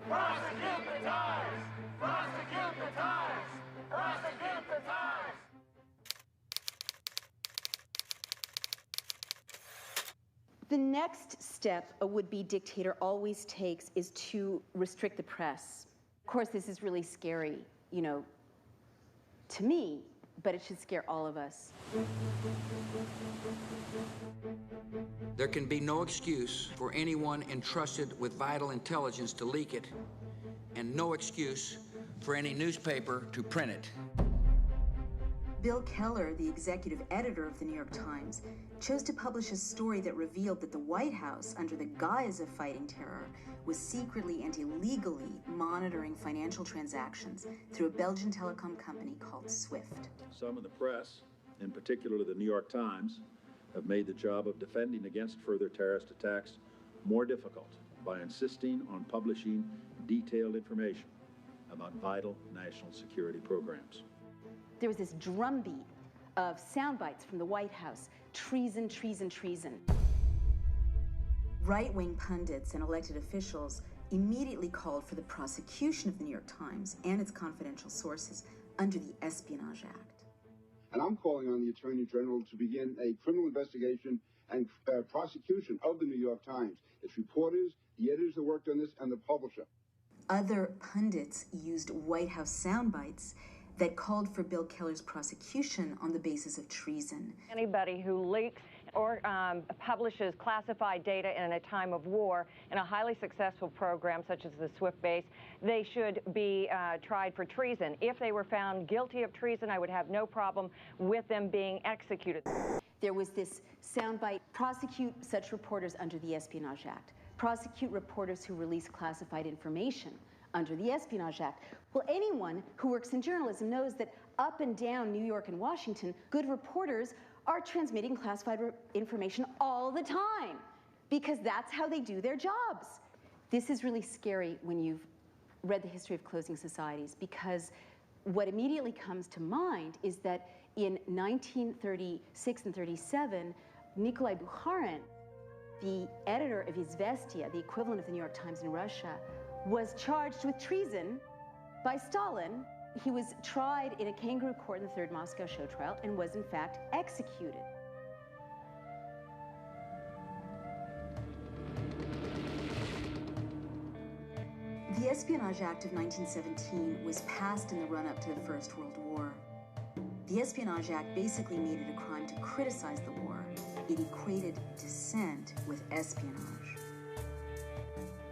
Prosecute the Times! Prosecute the Times! Prosecute the Times! The next step a would-be dictator always takes is to restrict the press. Of course, this is really scary, you know, to me, but it should scare all of us. There can be no excuse for anyone entrusted with vital intelligence to leak it, and no excuse for any newspaper to print it. Bill Keller, the executive editor of the New York Times, chose to publish a story that revealed that the White House, under the guise of fighting terror, was secretly and illegally monitoring financial transactions through a Belgian telecom company called SWIFT. Some of the press, in particular the New York Times, have made the job of defending against further terrorist attacks more difficult by insisting on publishing detailed information about vital national security programs. There was this drumbeat of sound bites from the White House: treason, treason, treason. Right-wing pundits and elected officials immediately called for the prosecution of the New York Times and its confidential sources under the Espionage Act. And I'm calling on the Attorney General to begin a criminal investigation and prosecution of the New York Times, its reporters, the editors that worked on this, and the publisher. Other pundits used White House sound bites that called for Bill Keller's prosecution on the basis of treason. Anybody who leaks or publishes classified data in a time of war in a highly successful program such as the SWIFT base, they should be tried for treason. If they were found guilty of treason, I would have no problem with them being executed. There was this soundbite: prosecute such reporters under the Espionage Act. Prosecute reporters who release classified information under the Espionage Act. Well, anyone who works in journalism knows that up and down New York and Washington, good reporters are transmitting classified information all the time, because that's how they do their jobs. This is really scary when you've read the history of closing societies, because what immediately comes to mind is that in 1936 and 37, Nikolai Bukharin, the editor of Izvestia, the equivalent of the New York Times in Russia, was charged with treason by Stalin. He was tried in a kangaroo court in the Third Moscow Show trial and was in fact executed. The Espionage Act of 1917 was passed in the run-up to the First World War. The Espionage Act basically made it a crime to criticize the war. It equated dissent with espionage.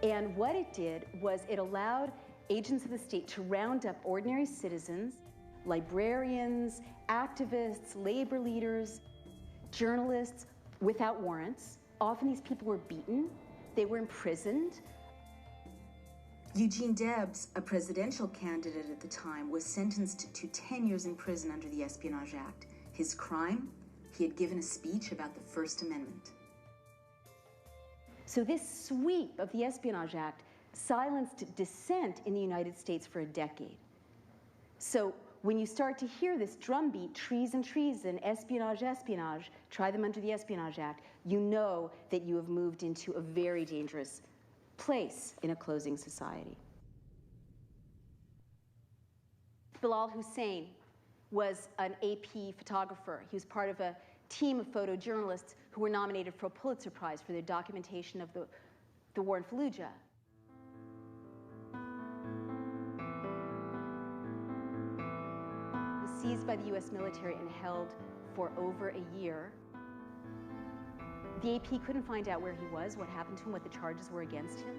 And what it did was it allowed agents of the state to round up ordinary citizens, librarians, activists, labor leaders, journalists, without warrants. Often these people were beaten, they were imprisoned. Eugene Debs, a presidential candidate at the time, was sentenced to 10 years in prison under the Espionage Act. His crime? He had given a speech about the First Amendment. So this sweep of the Espionage Act silenced dissent in the United States for a decade. So when you start to hear this drumbeat, treason, treason, espionage, espionage, try them under the Espionage Act, you know that you have moved into a very dangerous place in a closing society. Bilal Hussein was an AP photographer. He was part of a team of photojournalists who were nominated for a Pulitzer Prize for their documentation of the war in Fallujah. He was seized by the US military and held for over a year. The AP couldn't find out where he was, what happened to him, what the charges were against him.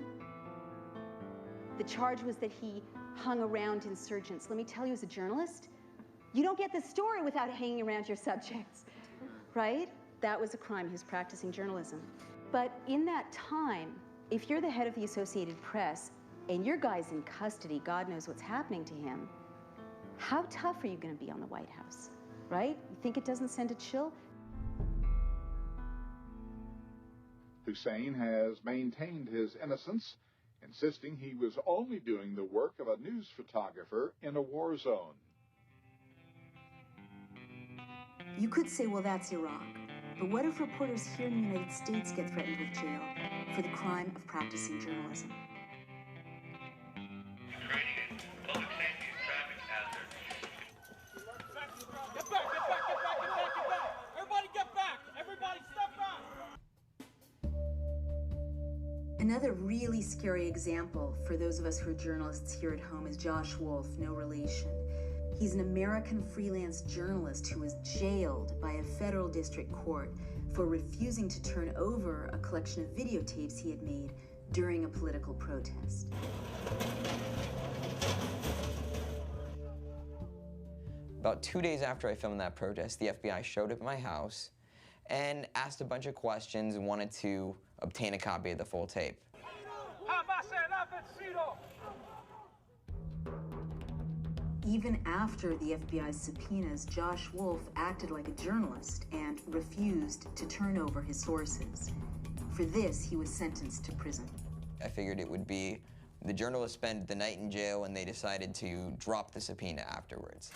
The charge was that he hung around insurgents. Let me tell you, as a journalist, you don't get the story without hanging around your subjects. right? That was a crime. He was practicing journalism. But in that time, if you're the head of the Associated Press and your guy's in custody, God knows what's happening to him, how tough are you going to be on the White House, right? You think it doesn't send a chill? Hussein has maintained his innocence, insisting he was only doing the work of a news photographer in a war zone. You could say, well, that's Iraq. But what if reporters here in the United States get threatened with jail for the crime of practicing journalism? Get back! Everybody get back! Everybody step back! Another really scary example for those of us who are journalists here at home is Josh Wolf, no relation. He's an American freelance journalist who was jailed by a federal district court for refusing to turn over a collection of videotapes he had made during a political protest. About 2 days after I filmed that protest, the FBI showed up at my house and asked a bunch of questions and wanted to obtain a copy of the full tape. Even after the FBI's subpoenas, Josh Wolf acted like a journalist and refused to turn over his sources. For this, he was sentenced to prison. I figured it would be the journalist spent the night in jail and they decided to drop the subpoena afterwards.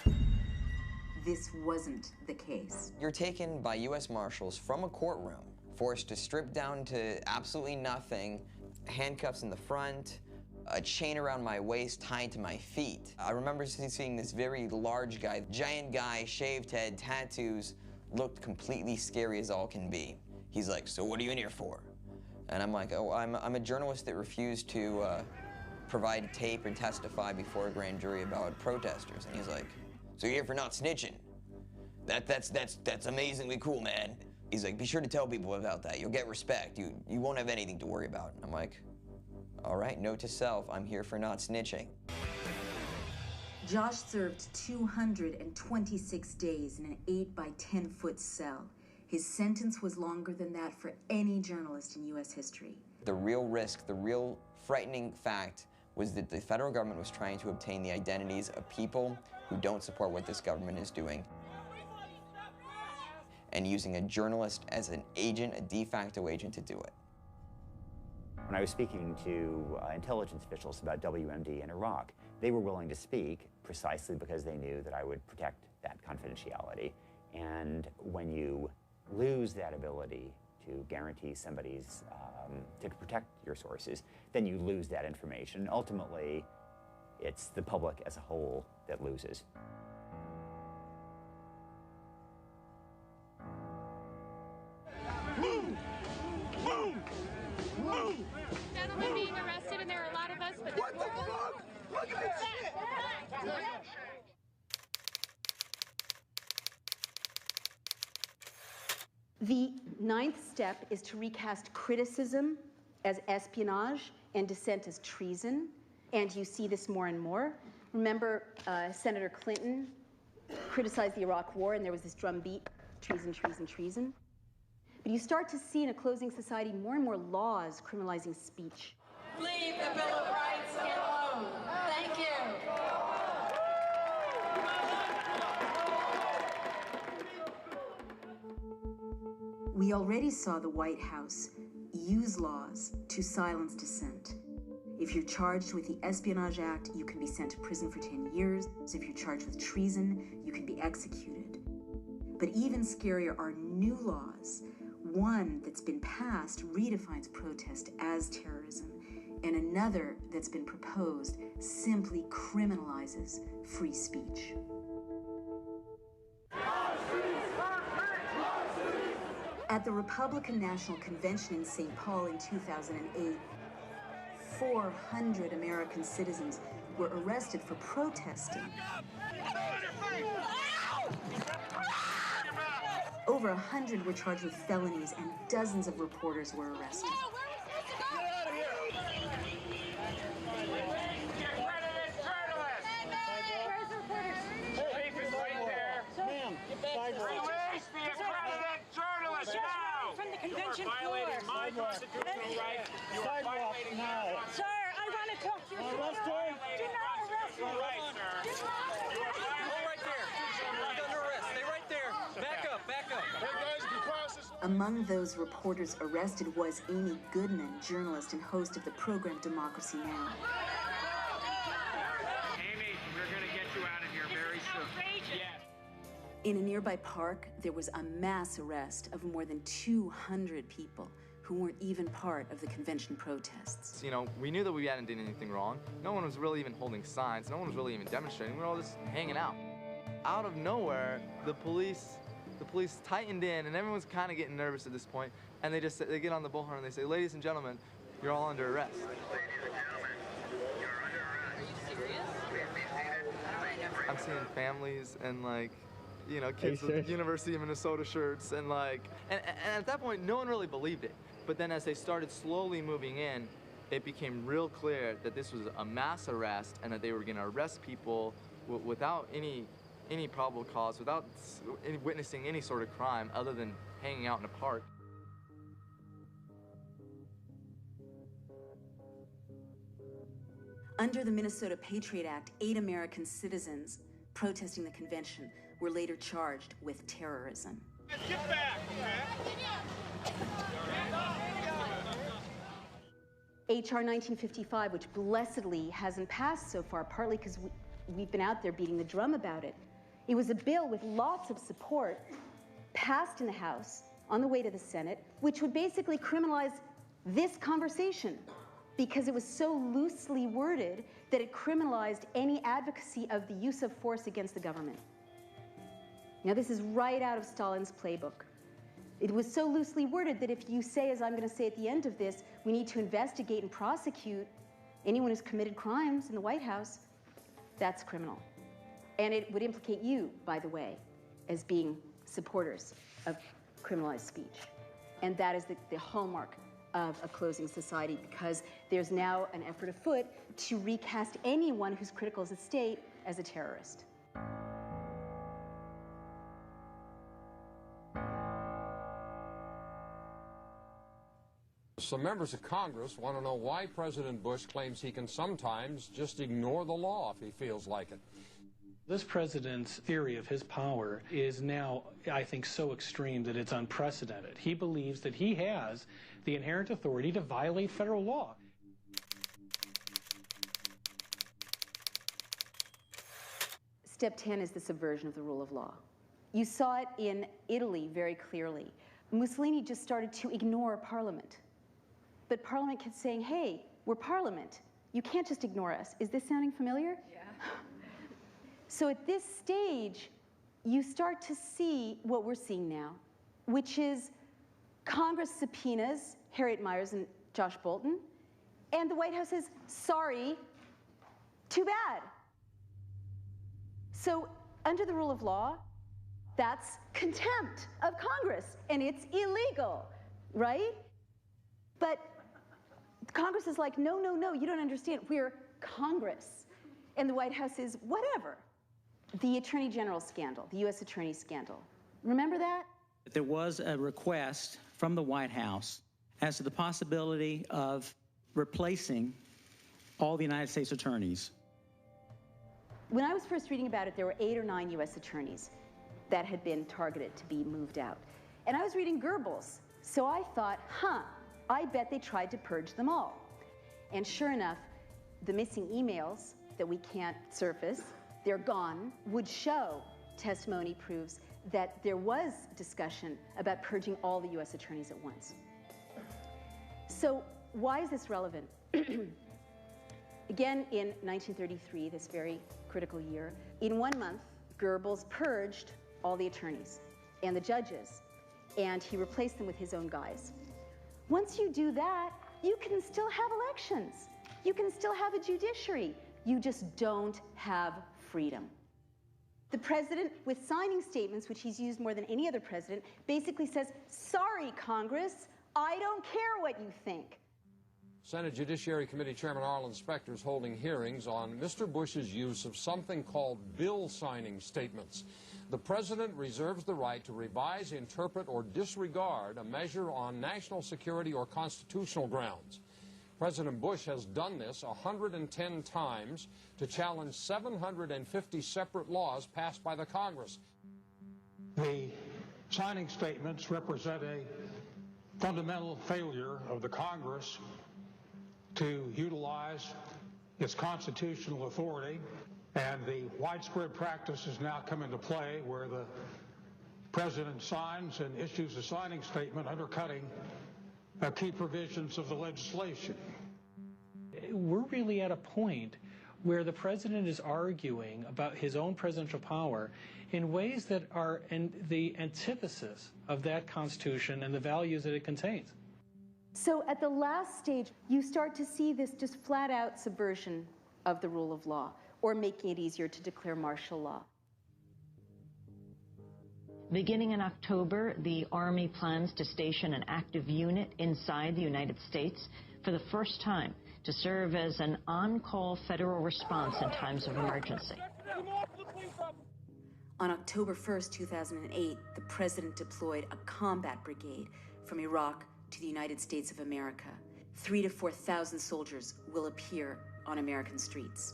This wasn't the case. You're taken by U.S. Marshals from a courtroom, forced to strip down to absolutely nothing, handcuffs in the front, a chain around my waist tied to my feet. I remember seeing this very large guy, giant guy, shaved head, tattoos, looked completely scary as all can be. He's like, "So what are you in here for?" And I'm like, "Oh, I'm a journalist that refused to provide tape and testify before a grand jury about protesters." And he's like, "So you're here for not snitching? That's amazingly cool, man." He's like, "Be sure to tell people about that. You'll get respect. You won't have anything to worry about." And I'm like, all right, note to self, I'm here for not snitching. Josh served 226 days in an 8 by 10 foot cell. His sentence was longer than that for any journalist in U.S. history. The real risk, the real frightening fact was that the federal government was trying to obtain the identities of people who don't support what this government is doing, and using a journalist as an agent, a de facto agent, to do it. When I was speaking to intelligence officials about WMD in Iraq, they were willing to speak precisely because they knew that I would protect that confidentiality. And when you lose that ability to guarantee somebody's, to protect your sources, then you lose that information. Ultimately, it's the public as a whole that loses. Gentlemen being arrested, and there are a lot of us, but what the fuck? Look at this shit! The 9th step is to recast criticism as espionage and dissent as treason, and you see this more and more. Remember, Senator Clinton criticized the Iraq War, and there was this drumbeat, treason, treason, treason. But you start to see in a closing society more and more laws criminalizing speech. Leave the Bill of Rights alone. Thank you. We already saw the White House use laws to silence dissent. If you're charged with the Espionage Act, you can be sent to prison for 10 years. If you're charged with treason, you can be executed. But even scarier are new laws. One that's been passed redefines protest as terrorism, and another that's been proposed simply criminalizes free speech. At the Republican National Convention in St. Paul in 2008, 400 American citizens were arrested for protesting. Over 100 were charged with felonies, and dozens of reporters were arrested. Where's the reporters? Chief is right there. Ma'am, get back. Release the accredited journalist now! From the convention You are violating my constitutional right. You are violating now. Sir, I want to talk to you. Do not arrest me. Right, sir. Hold right there. He's under arrest. Stay right there. Back up, back up. Hey, guys, because this... Among those reporters arrested was Amy Goodman, journalist and host of the program Democracy Now! Amy, we're going to get you out of here very soon. Yes. In a nearby park, there was a mass arrest of more than 200 people who weren't even part of the convention protests. You know, we knew that we hadn't done anything wrong. No one was really even holding signs. No one was really even demonstrating. We were all just hanging out. Out of nowhere, the police tightened in, and everyone's kind of getting nervous at this point. And they get on the bullhorn and they say, "Ladies and gentlemen, you're all under arrest." I'm seeing families and you know, kids with University of Minnesota shirts and and at that point, no one really believed it. But then as they started slowly moving in, it became real clear that this was a mass arrest and that they were going to arrest people without any probable cause, without witnessing any sort of crime other than hanging out in a park. Under the Minnesota Patriot Act, 8 American citizens protesting the convention were later charged with terrorism. Get back, H.R. 1955, which blessedly hasn't passed so far, partly because we've been out there beating the drum about it. It was a bill with lots of support, passed in the House, on the way to the Senate, which would basically criminalize this conversation because it was so loosely worded that it criminalized any advocacy of the use of force against the government. Now, this is right out of Stalin's playbook. It was so loosely worded that if you say, as I'm going to say at the end of this, we need to investigate and prosecute anyone who's committed crimes in the White House, that's criminal. And it would implicate you, by the way, as being supporters of criminalized speech. And that is the hallmark of a closing society, because there's now an effort afoot to recast anyone who's critical of the state as a terrorist. Some members of Congress want to know why President Bush claims he can sometimes just ignore the law if he feels like it. This president's theory of his power is now, I think, so extreme that it's unprecedented. He believes that he has the inherent authority to violate federal law. Step 10 is the subversion of the rule of law. You saw it in Italy very clearly. Mussolini just started to ignore Parliament. But Parliament kept saying, hey, we're Parliament. You can't just ignore us. Is this sounding familiar? Yeah. So at this stage, you start to see what we're seeing now, which is Congress subpoenas Harriet Miers and Josh Bolton, and the White House says, sorry, too bad. So under the rule of law, that's contempt of Congress, and it's illegal, right? But Congress is like, no, no, no, you don't understand. We're Congress. And the White House is whatever. The Attorney General scandal, the U.S. Attorney scandal. Remember that? There was a request from the White House as to the possibility of replacing all the United States attorneys. When I was first reading about it, there were 8 or 9 U.S. attorneys that had been targeted to be moved out. And I was reading Goebbels, so I thought, I bet they tried to purge them all. And sure enough, the missing emails that we can't surface, they're gone, would show testimony proves that there was discussion about purging all the U.S. attorneys at once. So why is this relevant? Again, in 1933, this very critical year, in 1 month, Goebbels purged all the attorneys and the judges, and he replaced them with his own guys. Once you do that, you can still have elections. You can still have a judiciary. You just don't have freedom. The president, with signing statements, which he's used more than any other president, basically says, sorry, Congress, I don't care what you think. Senate Judiciary Committee Chairman Arlen Specter is holding hearings on Mr. Bush's use of something called bill signing statements. The President reserves the right to revise, interpret, or disregard a measure on national security or constitutional grounds. President Bush has done this 110 times to challenge 750 separate laws passed by the Congress. The signing statements represent a fundamental failure of the Congress to utilize its constitutional authority, and the widespread practice has now come into play where the President signs and issues a signing statement undercutting key provisions of the legislation. We're really at a point where the President is arguing about his own presidential power in ways that are in the antithesis of that Constitution and the values that it contains. So at the last stage, you start to see this just flat-out subversion of the rule of law, or making it easier to declare martial law. Beginning in October, the Army plans to station an active unit inside the United States for the first time to serve as an on-call federal response in times of emergency. On October 1st, 2008, the President deployed a combat brigade from Iraq to the United States of America. 3,000 to 4,000 soldiers will appear on American streets.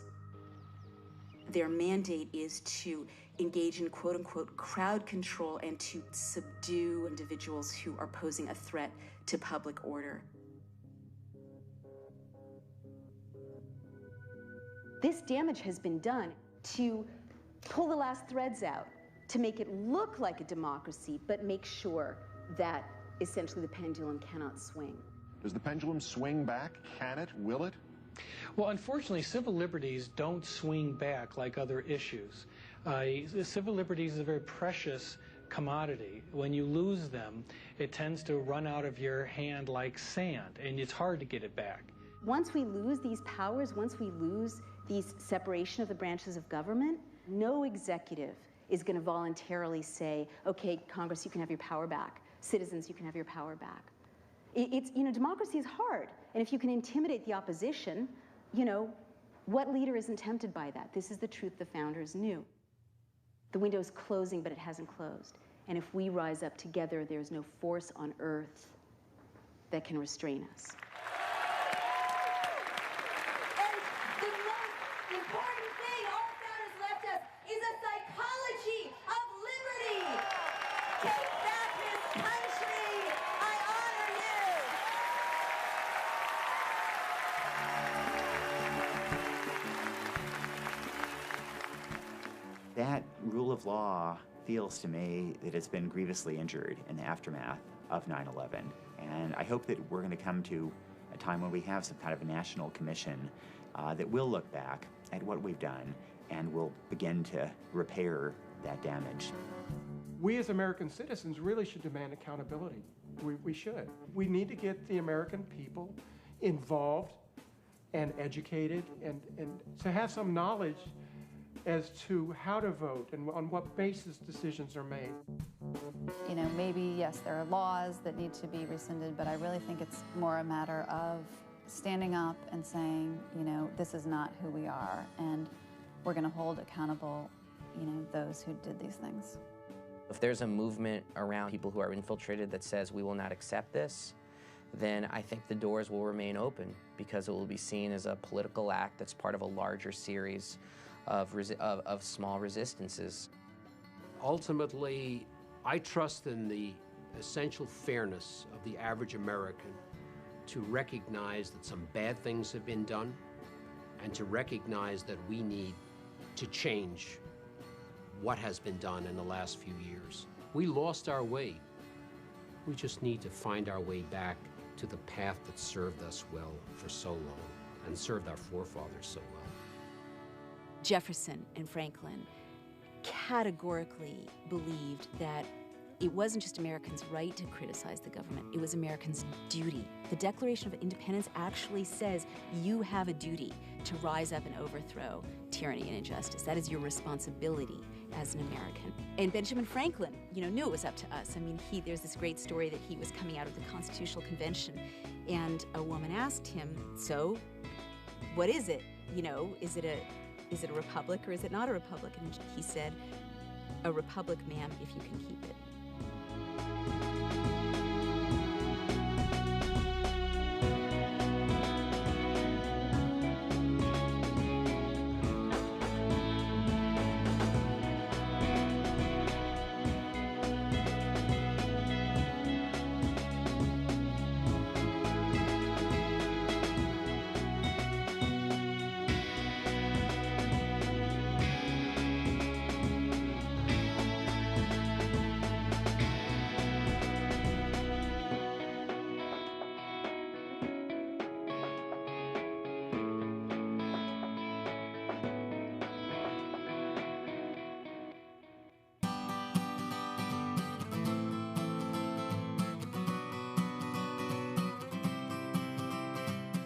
Their mandate is to engage in quote-unquote crowd control and to subdue individuals who are posing a threat to public order. This damage has been done to pull the last threads out, to make it look like a democracy, but make sure that essentially the pendulum cannot swing. Does the pendulum swing back? Can it? Will it? Well, unfortunately, civil liberties don't swing back like other issues. Civil liberties is a very precious commodity. When you lose them, it tends to run out of your hand like sand, and it's hard to get it back. Once we lose these powers, once we lose these separation of the branches of government, no executive is going to voluntarily say, okay, Congress, you can have your power back. Citizens, you can have your power back. Democracy is hard. And if you can intimidate the opposition, what leader isn't tempted by that? This is the truth the founders knew. The window is closing, but it hasn't closed. And if we rise up together, there's no force on earth that can restrain us. Important thing our founders left us is a psychology of liberty. Take back this country. I honor you. That rule of law feels to me that it's been grievously injured in the aftermath of 9/11. And I hope that we're going to come to a time when we have some kind of a national commission that will look back at what we've done and will begin to repair that damage. We as American citizens really should demand accountability. We should. We need to get the American people involved and educated and to have some knowledge as to how to vote and on what basis decisions are made. Maybe, yes, there are laws that need to be rescinded, but I really think it's more a matter of standing up and saying, this is not who we are, and we're going to hold accountable, those who did these things. If there's a movement around people who are infiltrated that says we will not accept this, then I think the doors will remain open because it will be seen as a political act that's part of a larger series of small resistances. Ultimately, I trust in the essential fairness of the average American to recognize that some bad things have been done and to recognize that we need to change what has been done in the last few years. We lost our way. We just need to find our way back to the path that served us well for so long and served our forefathers so well. Jefferson and Franklin categorically believed that it wasn't just Americans' right to criticize the government, it was Americans' duty. The Declaration of Independence actually says you have a duty to rise up and overthrow tyranny and injustice. That is your responsibility as an American. And Benjamin Franklin, knew it was up to us. There's this great story that he was coming out of the Constitutional Convention, and a woman asked him, so, what is it? Is it a republic or is it not a republic? And he said, A republic, ma'am, if you can keep it.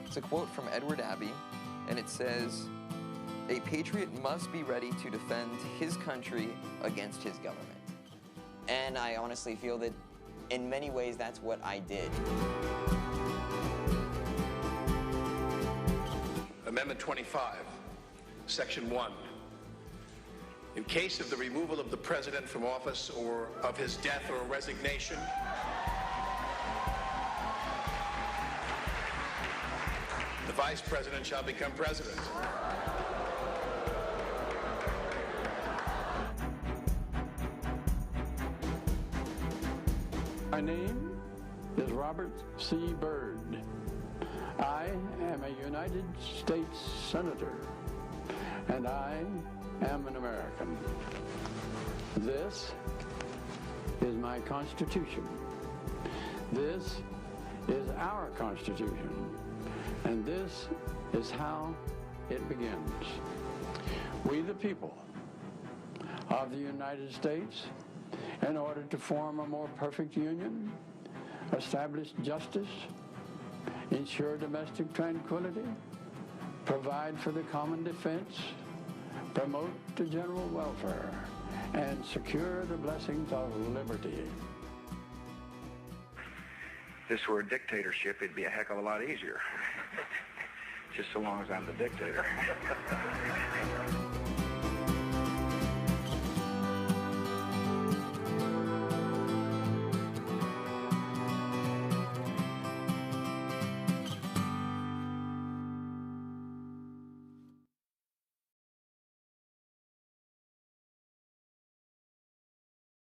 It's a quote from Edward Abbey, and it says, "A patriot must be ready to defend his country against his government." And I honestly feel that in many ways that's what I did. Amendment 25, Section 1. In case of the removal of the President from office or of his death or resignation, the Vice President shall become President. My name is Robert C. Byrd. I am a United States Senator, and I am an American. This is my Constitution. This is our Constitution. And this is how it begins. We, the people of the United States, in order to form a more perfect union, establish justice, ensure domestic tranquility, provide for the common defense, promote the general welfare, and secure the blessings of liberty. If this were a dictatorship, it'd be a heck of a lot easier. Just so long as I'm the dictator.